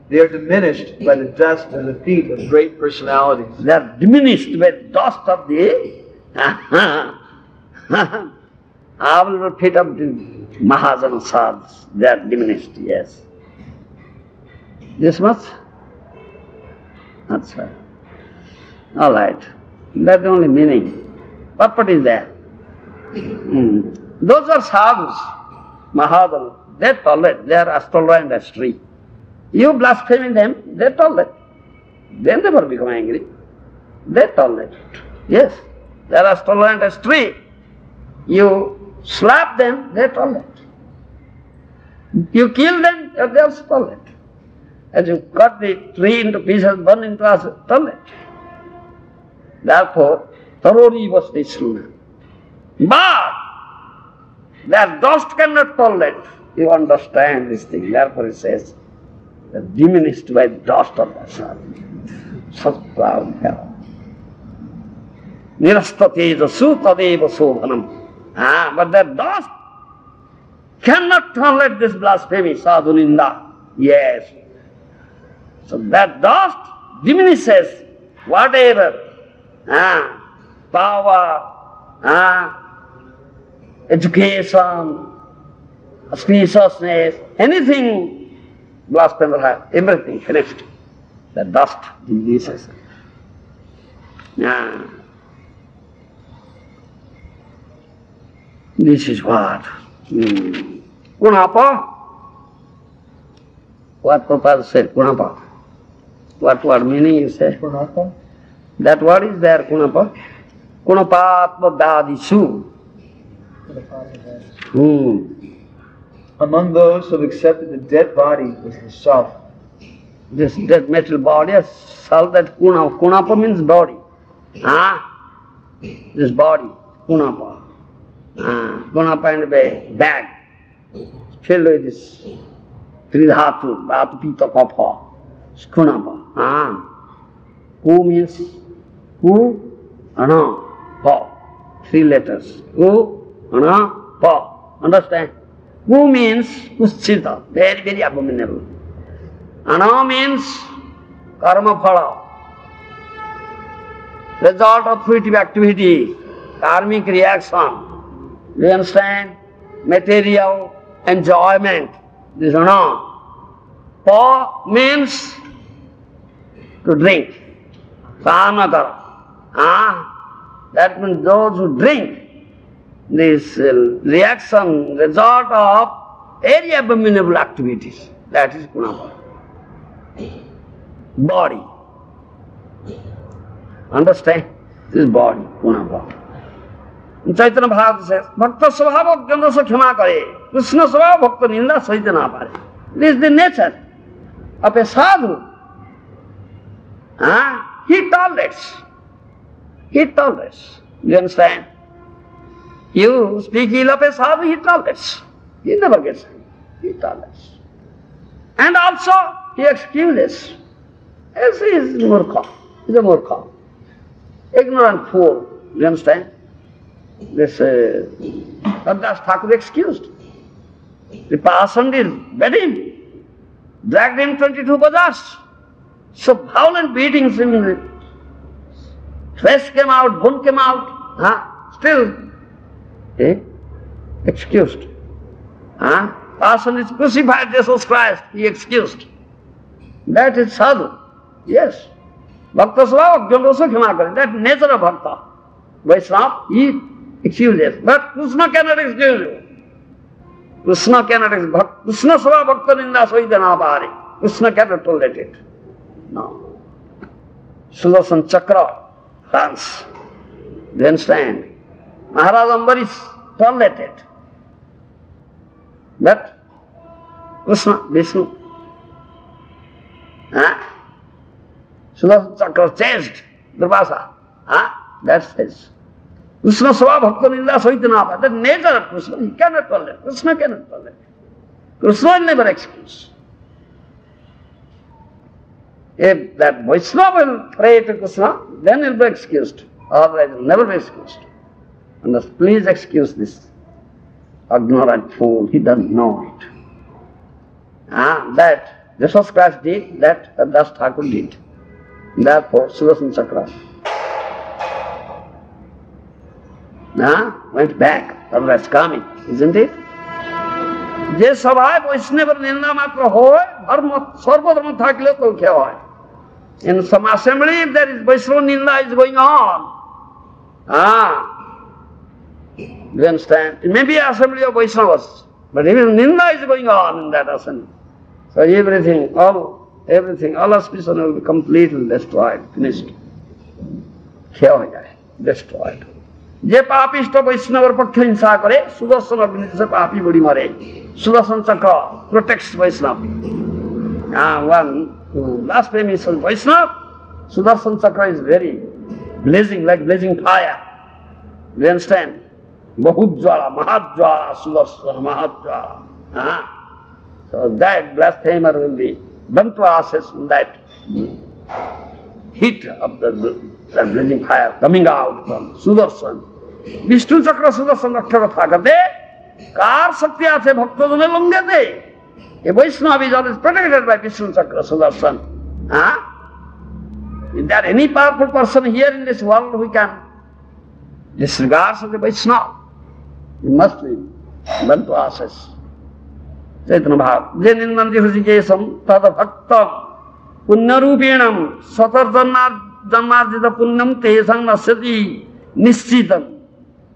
They are diminished by the dust of the feet of great personalities.
They are diminished by the dust of the feet of the Mahajana sadhus. They are diminished, yes. This much? That's right. All right. That's the only meaning. Purport is there. Those are sadhus, Mahajana. They tolerate. They are astrologer and astray. You blaspheming them, they tolerate. They never become angry. They tolerate it. Yes. They are astrologer and astray. You slap them, they tolerate. You kill them, they also tolerate. As you cut the tree into pieces, burn into ashes, tolerate. Therefore, thoroughly was this Sruna. But their dust cannot tolerate. You understand this thing. Therefore it says, they are diminished by the dust of the sun. Such proud fellow. Nirastate jasu tadeva sobhanam. But their dust cannot tolerate this blasphemy, sadhu ninda. Yes. So that dust diminishes whatever power, education, auspiciousness, anything blasphemer has, everything finished. The dust diminishes. This is what? Kunapa? What Prabhupada said, Kunapa? What word meaning you say?
Kunapa?
That word is there, Kunapa. Kunapatma Dadisu.
Among those who have accepted the dead body is the self.
This dead metal body, a self, that Kunapa. Kunapa means body. This body, Kunapa. Kunapa and a bag filled with this Tridhatu, Dhatu, Pita, Kapha. Kunapa. Who means who? Ana, Pa. 3 letters. Who? Ana, Pa. Understand? Who means Kuschita, very, very abominable. Ana means Karma Phala, result of fruitive activity, karmic reaction. Do you understand? Material enjoyment. This is Ana. Pa means to drink. Sanakara. That means those who drink. This reaction, result of very abominable activities. That is Kunapa. Body. Understand? This is body, Kunapa. Chaitanya Bhagavata says, Bhakta Svabhava Gandha se khama kare, Krishna Svabhava Bhakta Ninda Saita na pare. This is the nature of a sadhu. He tolerates. He tolerates. You understand? You speak ill of a sadhu, he tolerates. He never gets angry. He tolerates. And also, he excuses. Yes, he is murkha. He is a murkha. Ignorant fool. You understand? This Radhas Thakur excused. The passion is beat him, dragged him 22 bazars. So violent beatings in the flesh came out, bone came out, still excused. Passion is crucified Jesus Christ, he excused. That is sadhu, yes. Bhakta svabha Jyodosa khema kare, that nature of bhakta. Vaishnava, he excuses, but Krishna cannot excuse you. Krishna cannot excuse. Krishna svabha bhakta ninda soidana bhari. Krishna cannot tolerate it. No. Sudarshan Chakra runs. You understand? Maharaj Ambarish tolerated. But Krishna, Vishnu, Sudarshan Chakra chased Durvasa. That's his. Krishna Svabha Bhakta Ninda Soitanapa. The nature of Krishna, he cannot tolerate. Krishna cannot tolerate. Krishna will never excuse. If that Vaishnava will pray to Krishna, then he will be excused. Otherwise, he will never be excused. And please excuse this ignorant fool, he doesn't know it. That Jesus Christ did, that Das Thakur did. Therefore, Sudarshan Chakra went back, otherwise coming, isn't it? যে সভায় বৈষ্ণবের নিন্দা মাত্র হয়, ধর্ম সর্বধর্ম থাকলে তো কে হয়? In some assembly, if there is Vaishnava ninda is going on, you understand? It may be an assembly of Vaishnavas, but even ninda is going on in that assembly. So everything, all auspicion will be completely destroyed, finished. Destroyed. যে পাপিষ্ট বৈষ্ণবের পক্ষে হিংসা করে, সুদর্শন অগ্নিতে পাপী বুড়ি মরে। Sudarshan Chakra protects Vaishnava. One who blasphemies Vaishnava, Sudarshan Chakra is very blazing, like blazing fire. You understand? Bahujjala, Mahajjala, Sudarshan, Mahajjala. So that blasphemer will be burnt to ashes in that heat of the blazing fire coming out from Sudarshan. Vishnu Chakra Sudarshan Rakshaka Thakate, Kar Shakti Ase Bhaktadane Lungate. A Vaishnava is always protected by Vishnu Chakra Sudarshan. Is there any powerful person here in this world who can disregard such a Vaishnava? He must be burnt to ashes. Chaitanya Bhav. Je nindanti Hrishikesham tada bhaktam punyarupenam satar janmarjita punyam tesang nasyati nishchitam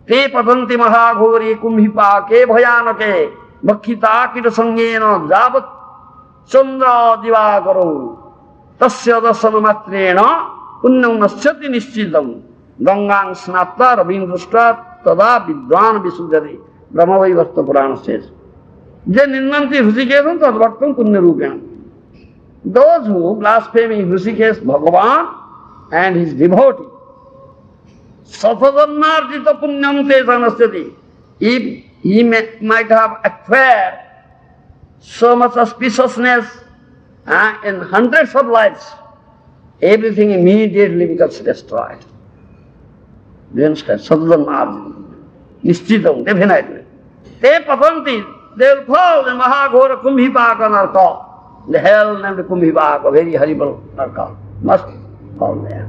te patanti mahaghori kumbhipake bhayanake bhakkita kita sangena javat chandra divakaro tasya dasana matrena punyam nasyati nishchitam gangang snapta ravindrushta tada vidvan visuddhati Brahmavaivasta Purana says. Je nindanti Hrishikesham tad bhaktam punyarupenam. Those who blaspheme Hrishikesh Bhagavan and his devotee, Sasajanmarjita punyam tesanasyati. If he might have acquired so much auspiciousness in hundreds of lives, everything immediately becomes destroyed. Do you understand? Sasajanmarjita. Nishchitam, definitely. Te patanti, they will fall in Mahaghora Kumbhipaka Narka. The hell named Kumbhipaka, very horrible Narka. Must fall there.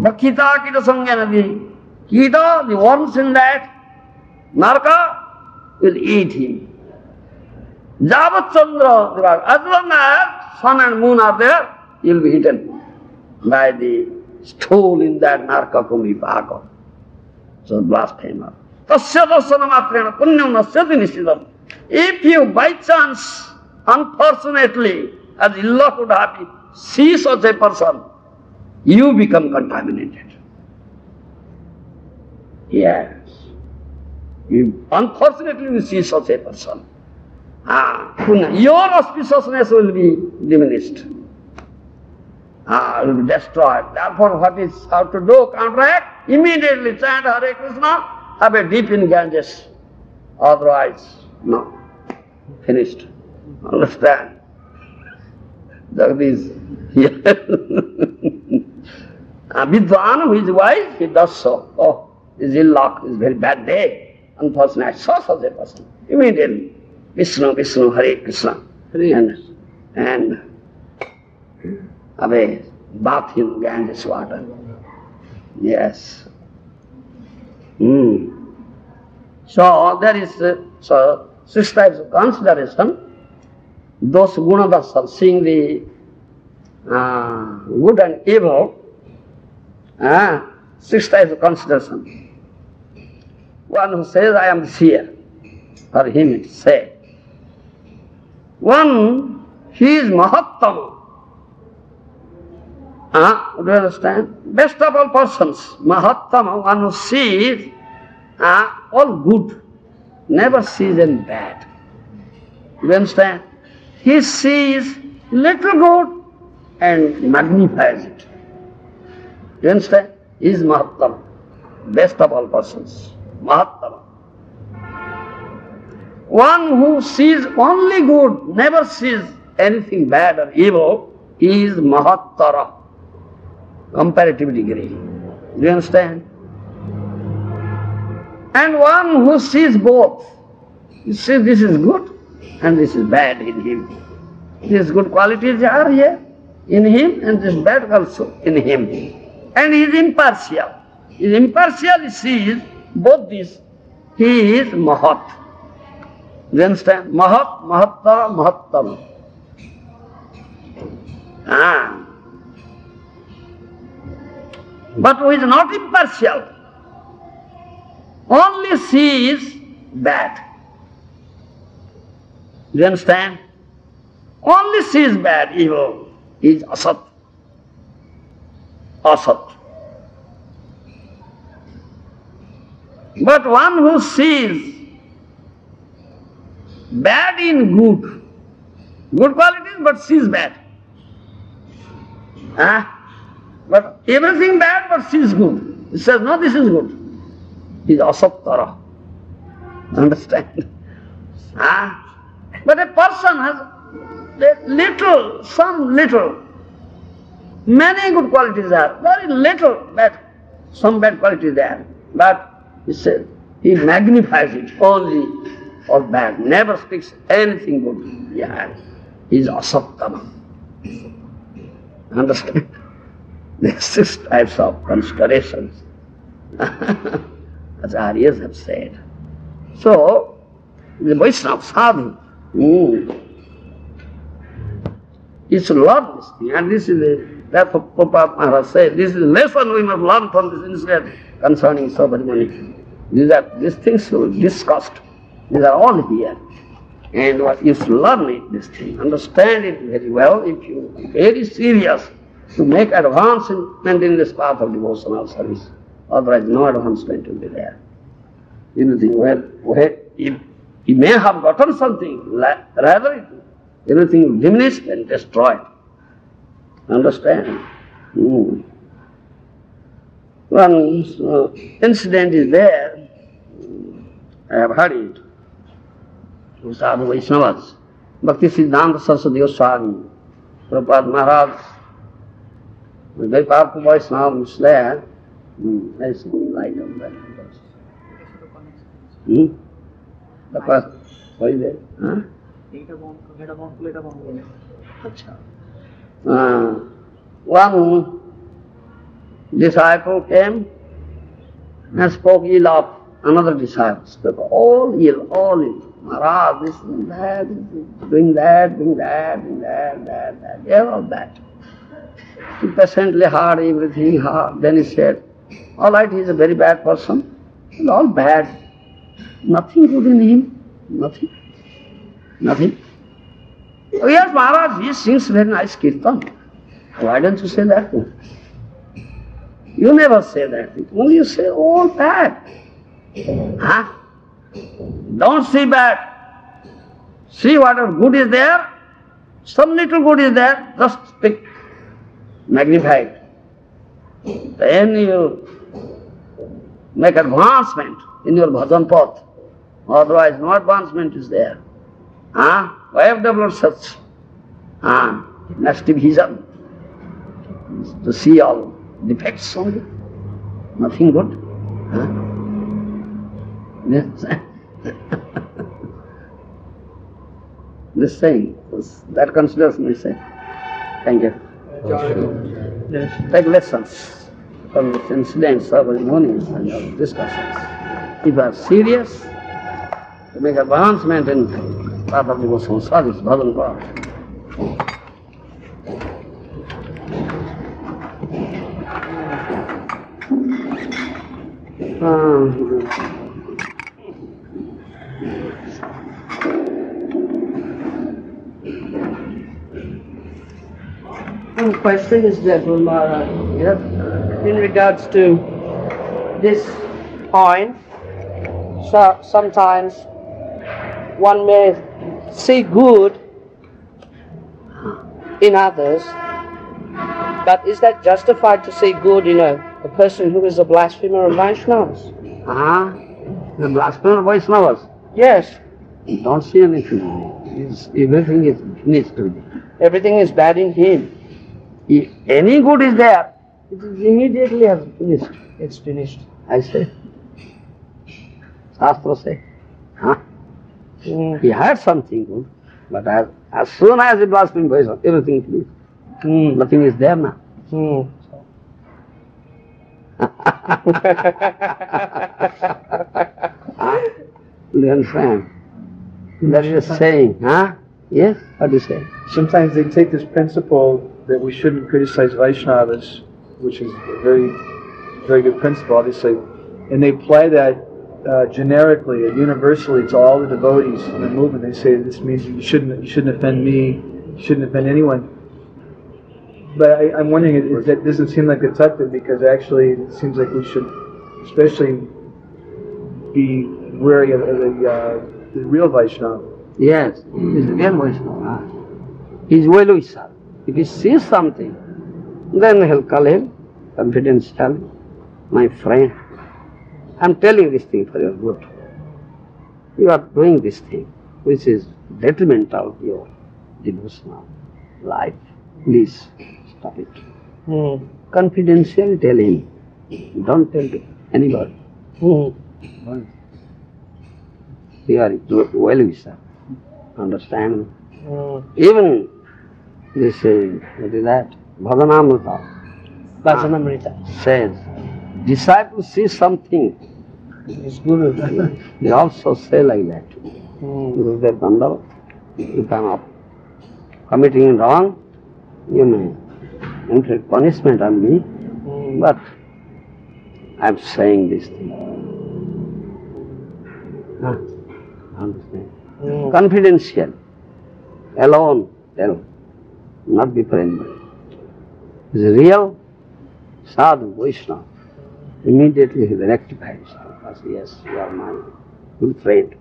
Bhakkita Kita Sanganadi. Kita, the worms in that Narka, will eat him. Javat Chandra, as long as sun and moon are there, he will be eaten by the stool in that Narka Kumbhipaka. So blasphemer. Tasya dasana matrena punyam nasyati nishchitam. If you by chance, unfortunately, as ill luck would happen, see such a person, you become contaminated. Yes. Unfortunately, you see such a person. Your auspiciousness will be diminished. Will be destroyed. Therefore, what is how to do? Counteract? Immediately chant Hare Krishna, have a dip in Ganges. Otherwise, no. Finished. Understand? That is, Vidwan, who is wise, he does so. Oh, his ill luck, his very bad day. Unfortunately, I saw such a person. Immediately, Vishnu, Vishnu, Hare Krishna. And away, bath in Ganges water. Yes. So there is six types of consideration. Those gunadasas, seeing the good and evil, six types of consideration. One who says, I am the seer, for him it is said. One, he is Mahattama. Do you understand? Best of all persons, Mahattama, one who sees all good, never sees any bad. You understand? He sees little good and magnifies it. You understand? He is Mahattama, best of all persons, Mahattama. One who sees only good, never sees anything bad or evil, he is Mahattara, comparative degree. Do you understand? And one who sees both, you see this is good and this is bad in him. These good qualities are here in him and this bad also in him. And he is impartial. He is impartial, he sees both these. He is Mahat. Do you understand? Mahat, Mahattara, Mahattama. But who is not impartial, only sees bad. Do you understand? Only sees bad, evil. He is Asat. Asat. But one who sees bad in good, good qualities but sees bad. But everything bad but sees good. He says, no, this is good. He is Asattara. Understand? But a person has many good qualities there, very little bad, some bad qualities there. But he says, he magnifies it only for bad, never speaks anything good. Yeah, he is Asattama. Understand? There are six types of considerations, as Aryas have said. So, the Vaishnava sadhu, you should learn this thing, and this is that's what Prabhupada Maharaj said, this is the lesson we must learn from this incident concerning Sabarimuni. These things should be discussed. These are all here. And you should learn it, this thing, understand it very well if you are very serious to make advancement in this path of devotional service. Otherwise, no advancement will be there. You think, well, if he may have gotten something, rather everything will diminish and destroy. Understand? One incident is there, I have heard it, to Sadhu Vaishnavas. Bhakti Siddhanta Saraswati Goswami, Prabhupada Maharaj, a very powerful Vaishnava is there. There is light on that. The first, what is it? One disciple came and spoke ill of another disciple. Spoke all ill. Maharaj, this and that, doing that, all that. He patiently heard everything, then he said, all right, he is a very bad person. It's all bad. Nothing good in him. Nothing. Oh yes, Maharaj, he sings very nice kirtan. Why don't you say that thing? You never say that thing. Only you say all bad. Don't see bad. See whatever good is there, some little good is there, just speak. Magnified. Then you make advancement in your bhajan path. Otherwise, no advancement is there. Why have developed such nasty vision? To see all defects only, nothing good. Yes. this saying. That considers me saying. Thank you.
Yes.
Take lessons from these incidents of ceremonies and of discussions. If you are serious to make advancement in path of devotional service, bhajan path.
One question is that, in regards to this point, so sometimes one may see good in others, but is that justified to see good in a person who is a blasphemer of Vaishnavas?
The blasphemer Vaishnavas?
Yes.
Don't see anything. Everything is finished with it.
Everything is bad in him.
If any good is there, it is immediately has finished.
It's finished.
I say. Shastra say. He had something good, but as soon as he blasphemed Vaishnava, everything is finished. Nothing is there now. Do you understand? That is a saying, Yes? What do you say?
Sometimes they take this principle that we shouldn't criticize Vaishnavas, which is a very, very good principle, obviously, and they apply that generically and universally to all the devotees in the movement. They say this means you shouldn't offend me, you shouldn't offend anyone. But I'm wondering, that doesn't seem like a tattva, because actually it seems like we should especially be wary of the real Vaishnava.
Yes, he is real Vaishnava. He is well wisher. If he sees something, then he'll call him confidentially, my friend. I'm telling this thing for your good. You are doing this thing, which is detrimental to your devotional life. Please stop it. Confidentially tell him. Don't tell to anybody. You are well wisher. Understand? Even this what is that?
Bhajanamrita
says, disciples see something.
It's Guru.
They also say like that. Gurudev Dandavat, if I am committing wrong, you may inflict punishment on me, but I am saying this thing. Understand? Confidential, alone, tell, not before anybody. Is real sadhu, Vaishnava. Immediately he rectifies. Yes, you are my good friend,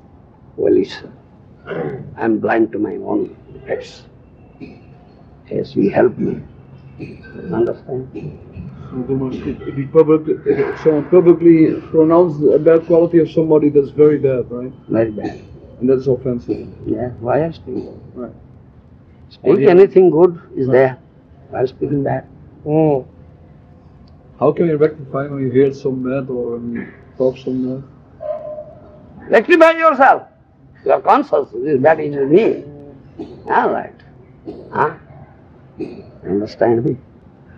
well wisher. I am blind to my own defects. Yes, you help me. Understand?
If someone publicly pronounce a bad quality of somebody, that's very bad, right?
Very bad.
And that's offensive.
Yeah, why are speaking?
Right.
Speak anything good is there. Why speaking bad?
How can we rectify when you hear some bad or when you talk some bad?
Rectify yourself. You are conscious, this is bad in me. All right. Understand me?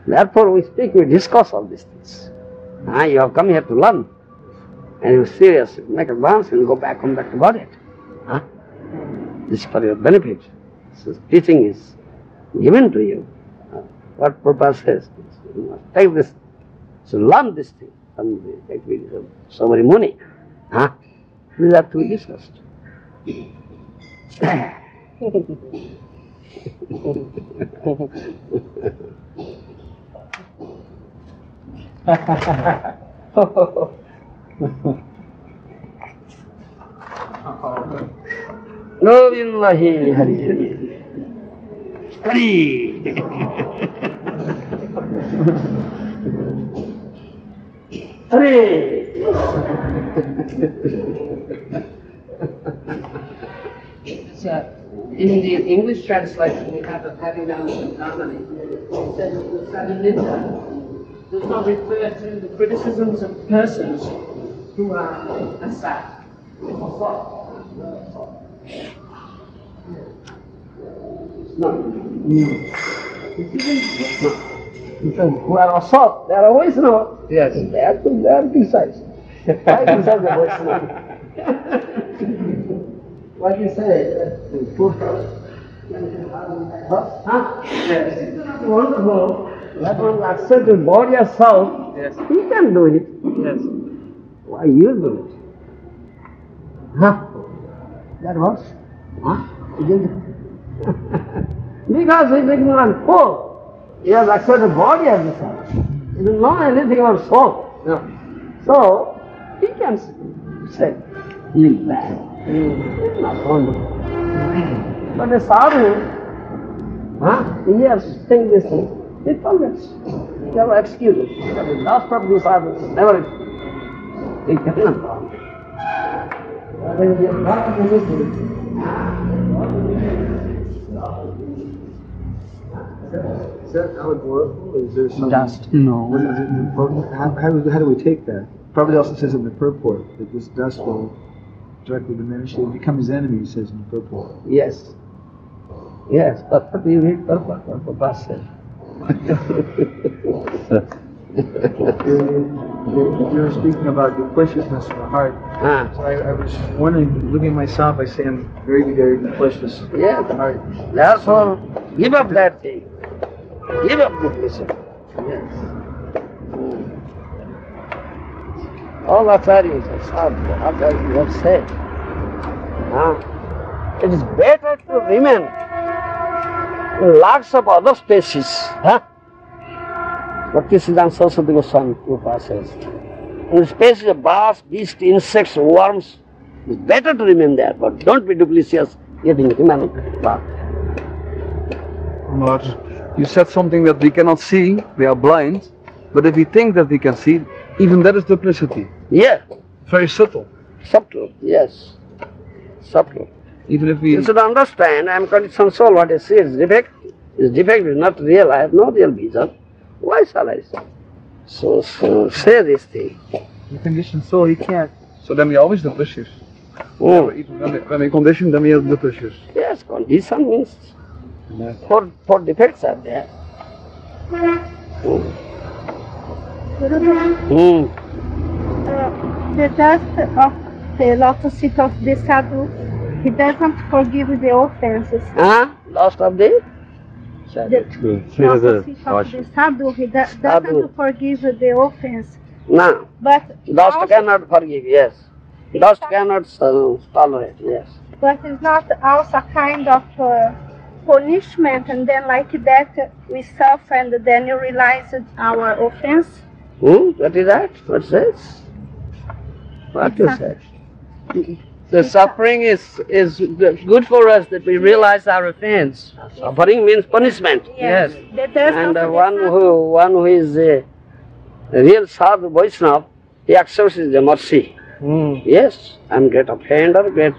Therefore we speak, we discuss all these things. You have come here to learn. And you are serious, make advance and come back to body. This is for your benefit. This teaching is given to you. What Prabhupada says, you must take this, so learn this thing from the activities of Saubhari Muni. These are to be discussed. Govinda Hari Hari Hari. Hari.
In the English translation, we have a Harinam Dhamani. It says the Sadhanita does not refer to the criticisms of persons who are asat. Vaishnava. Who are Asat, they are Vaishnava.
Yes.
They are criticized. Why criticize the Vaishnava? What you say? Wonderful. That one accepts the body as soul.
Yes.
He can do it.
Yes.
Why you do it? Huh? That was? Huh? Because he is ignorant fool. He has accepted the body as the soul. He doesn't know anything about soul.
No.
So, he can say, he is bad. It's not wonderful. But a sadhu, he has think this thing, he forgets. He never excuses. But the last of the sadhu never he cannot forget.
Is that allegorical, or is there some...
Dust.
No.
What is it in the purport? How do we take that? Probably also says in the purport that this dust will directly diminish. It will become his enemy, he says in the purport.
Yes. Yes, but what do you read purport? Purport says.
You're speaking about dupliciousness of the heart. So I was wondering, looking at myself, I say I'm very duplicitous.
Yes, therefore, give up that thing. Give up duplicity. Yes. All acharyas are sadhu, acharyas have said. It is better to remain in lots of other species. Bhaktisiddhanta Saraswati Goswami Prabhupada says. In the species of bats, beasts, insects, worms, it's better to remain there, but don't be duplicitous getting human birth.
But you said something that we cannot see, we are blind, but if we think that we can see, even that is duplicity.
Yeah,
Very subtle.
subtle, yes, subtle.
Even if we...
You should understand, I am conditioned soul, what I see is defect. Is defect is not real, I have no real vision. Why shall I say? So say this thing.
The conditioned soul, he can't.
So then we are always duplicious. Even when we condition, then we are duplicious.
Yes, condition means four defects are there.
The dust of the lotus feet of the sadhu, he doesn't forgive the offenses.
Lost of the?
The lotus feet of the sadhu, he doesn't forgive the offense.
No.
But
Dust
also-
cannot forgive, yes. Dust cannot tolerate, yes.
But it's not also a kind of punishment, and then like that we suffer, and then you realize our offense.
What is that? What's this? What you said?
The suffering is good for us that we realize our offense.
Suffering means punishment.
Yes.
The dust
And
of the
one who is a real sadhu Vaishnava, he accepts the mercy. Yes, I am great offender, great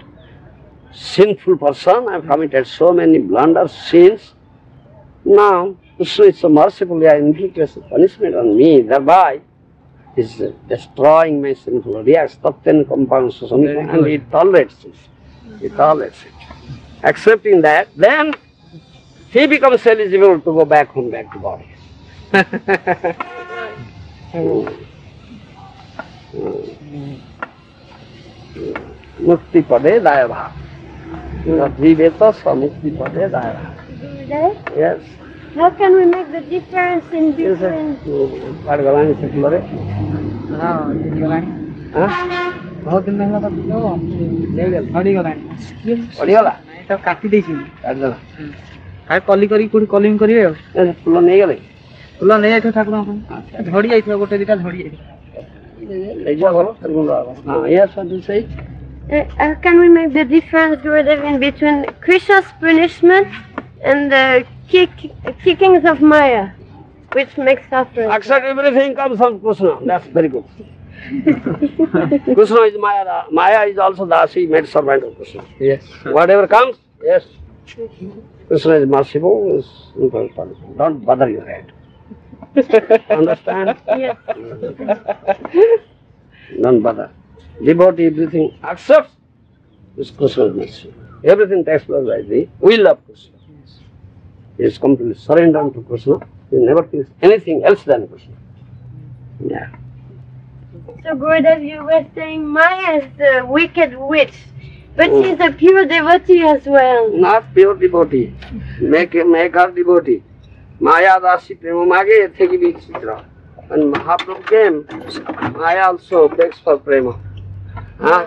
sinful person, I have committed so many blunders, sins. Now, Krishna is so mercifully inflicted punishment on me, thereby he is destroying my sinful reacts, tatten compounds, and he tolerates it. He tolerates it. Accepting that, then he becomes eligible to go back home, back to body. Mukti pade daya bhav. Jiveta sa mukti pade daya bhav. Yes.
How can we make the difference in between?
Padgalani secular.
बहुत दिन महंगा
Padgala.
काटी देछि
Padgala.
काय कली करी कोठी कलिंग करिवे
Full nei gale.
फुल नै आइथो ठाकुर झड़ी आइथो गोटे दिटा झड़ी
Leja galo, segunda. Yes, what you say?
Can we make the difference in between Krishna's punishment and the kickings of Maya, which makes suffering?
Accept everything comes from Krishna. That's very good. Krishna is Maya. Maya is also Dasi, made servant of Krishna.
Yes.
Whatever comes, yes. Krishna is merciful, is impossible. Don't bother your head. Understand?
Yes.
Don't bother. Devotee, everything accepts is Krishna's mercy. Everything takes place by the will of Krishna. He is completely surrendered to Krishna. He never thinks anything else than Krishna. Yeah.
So Gurudev, you were saying Maya is the wicked witch, but she's a pure devotee as well.
Not pure devotee. Make her devotee. Maya dasi prema mage theki vichitra. When Mahaprabhu came, Maya also begs for prema. Huh?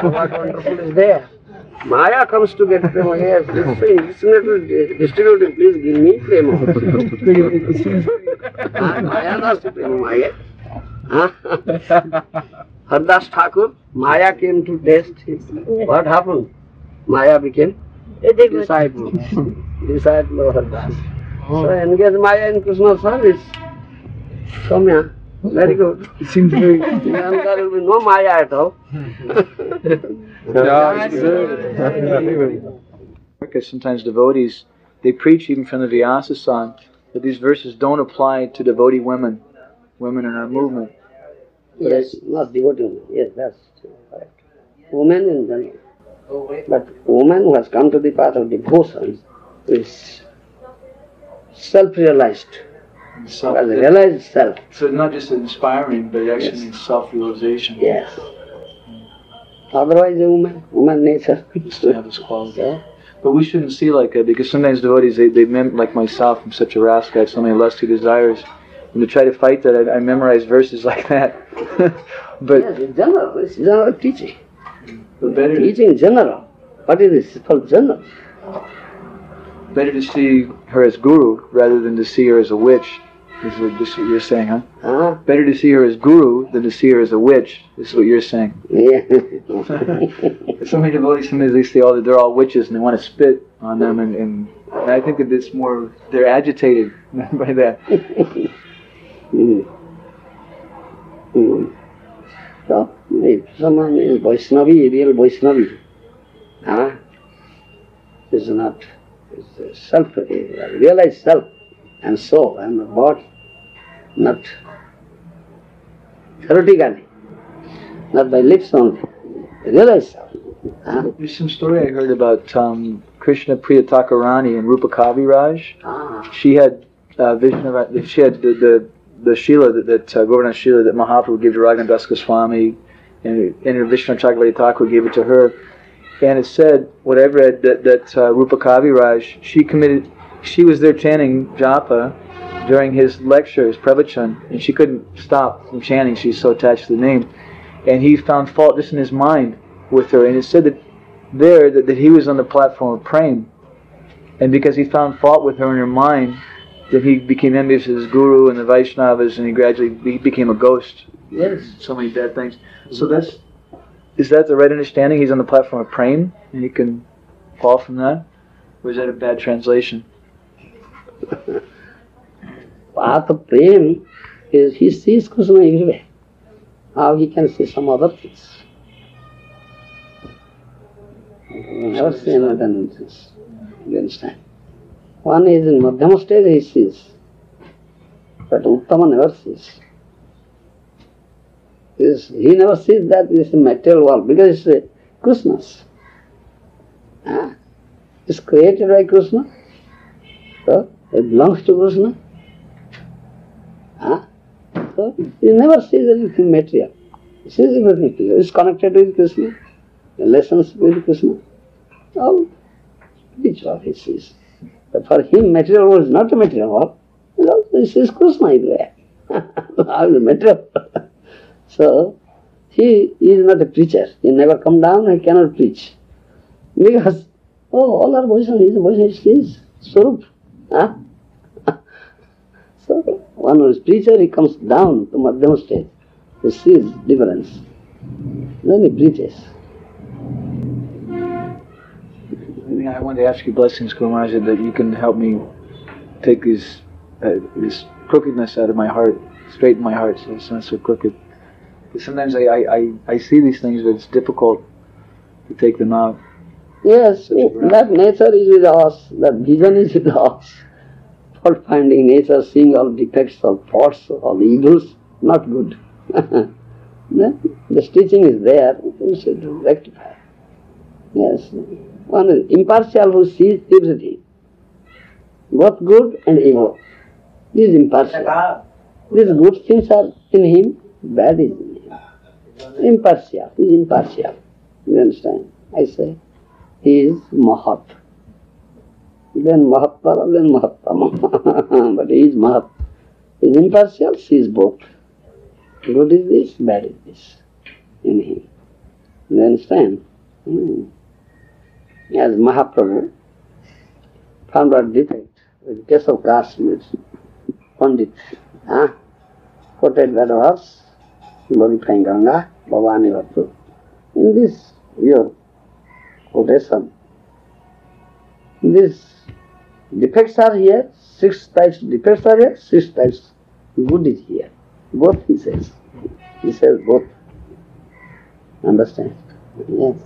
What wonderful is there? Maya comes to get prema. Yes, distributing, please give me prema. Maya dasi prema mage. Hardas Thakur, Maya came to test him. What happened? Maya became a disciple. Disciple of Hardas. So engage Maya in Krishna's service. Soumya, very good.
It seems very...
Then there will be no Maya at all.
Because sometimes devotees, they preach even from the Vyasa-san that these verses don't apply to devotee women in our movement.
Yes, not devotee. Yes, that's correct. Women in general. But woman who has come to the path of devotion is self-realized. Has realized self.
So not just inspiring, but it actually means self-realization.
Yes. Otherwise, a woman nature.
Just to have this quality. Yeah. But we shouldn't see like that, because sometimes devotees, they like myself, I'm such a rascal, I have so many lusty desires. And to try to fight that, I memorize verses like that. But
yes, in general, it's general teaching.
But better
teaching general. What is this? It's called general.
Better to see her as guru rather than to see her as a witch. Is what you're saying, huh? Better to see her as guru than to see her as a witch. This is what you're saying.
Yeah.
So many devotees, sometimes they say, oh, they're all witches, and they want to spit on them, and I think that it's more, they're agitated by that.
So, if someone is Vaishnavi, real Vaishnavi, is not, is self, realized self, and soul, and the body, not theoretically, not by lips only, realized self.
There's some story I heard about Krishna Priya Thakurani and Rupa Kaviraj. She had vision of, she had the Shila that Govardhan Shila that Mahaprabhu gave to Raghunath Das Goswami, and Vishnu Chakravarti Thakur gave it to her. And it said, what I've read, that Rupa Kaviraj, she was there chanting japa during his lecture, his pravachan, and she couldn't stop from chanting, she's so attached to the name. And he found fault just in his mind with her, and it said that he was on the platform of praying. And because he found fault with her in her mind, that he became envious of his guru and the Vaishnavas, and he gradually became a ghost.
Yes.
So many bad things. So is that the right understanding? He's on the platform of praying, and he can fall from that? Or is that a bad translation?
Path of prem is he sees Krishna everywhere. How he can see some other things? Never see another than this. You understand? One is in Madhyama stage he sees, but Uttama never sees. He never sees that this is a material world, because it's Krishna's. It's created by Krishna, so it belongs to Krishna. So he never sees anything material. He sees everything material. It's connected with Krishna, relations with Krishna. All spiritual he sees. But for him, material world is not a material world. He sees Krishna everywhere. All the material. So, he is not a preacher. He never come down, he cannot preach. Because, all are Vaishnavas, he is Swarup. So, one who is preacher, he comes down to Madhyama stage. He sees difference. Then he preaches.
I wanted to ask you blessings, Guru Maharaj, that you can help me take this crookedness out of my heart, straighten my heart so it's not so crooked. But sometimes I see these things, but it's difficult to take them out.
Yes, that nature is with us, that vision is with us. Fault finding nature, seeing all defects, all faults, all evils, not good. The teaching is there, we should rectify. Yes. One is impartial who sees everything, both good and evil. He is impartial. These good things are in him, bad is in him. Impartial, he is impartial. You understand? I say, he is Mahat. Then Mahattara, then Mahattama. But he is Mahat. He is impartial, sees both. Good is this, bad is this in him. You understand? As Mahaprabhu found out defect with Keshav Kashmir, Pandit, quoted that verse, glorifying Ganga, Bhavani Vattu. In this, your quotation, these defects are here, 6 types of defects are here, 6 types good is here. Both he says. He says both. Understand? Yes.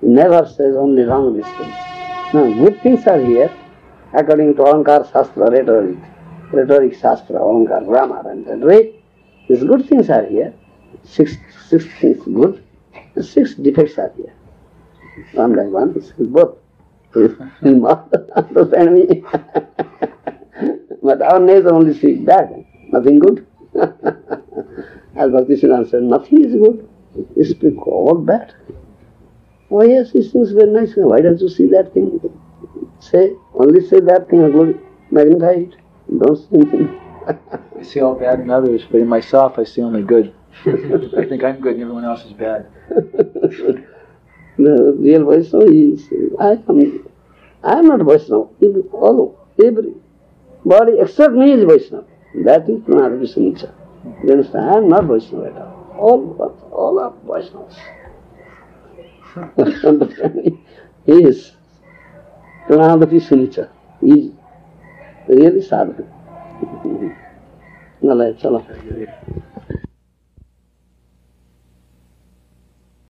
He never says only wrong these things. No, good things are here according to Alankar Shastra, rhetoric Shastra, Alankar, grammar and rhetoric. These good things are here. 6 things good. 6 defects are here. One by one, he says both. Understand me? But our nature only speaks bad, nothing good. As Bhaktisiddhanta said, nothing is good. You speak all bad. Oh yes, he seems very nice. Why don't you see that thing? Only say that thing, magnify it. Don't say anything.
I see all bad in others, but in myself I see only good. I think I'm good and everyone else is bad.
The real Vaishnava is, I am not Vaishnava. Everybody except me is Vaishnava. That is Pranada Vishnucha. You understand? I am not Vaishnava at all. All are Vaishnavas. Understand me? He is Pranada Vishnucha. He is really sadhana. Chalo.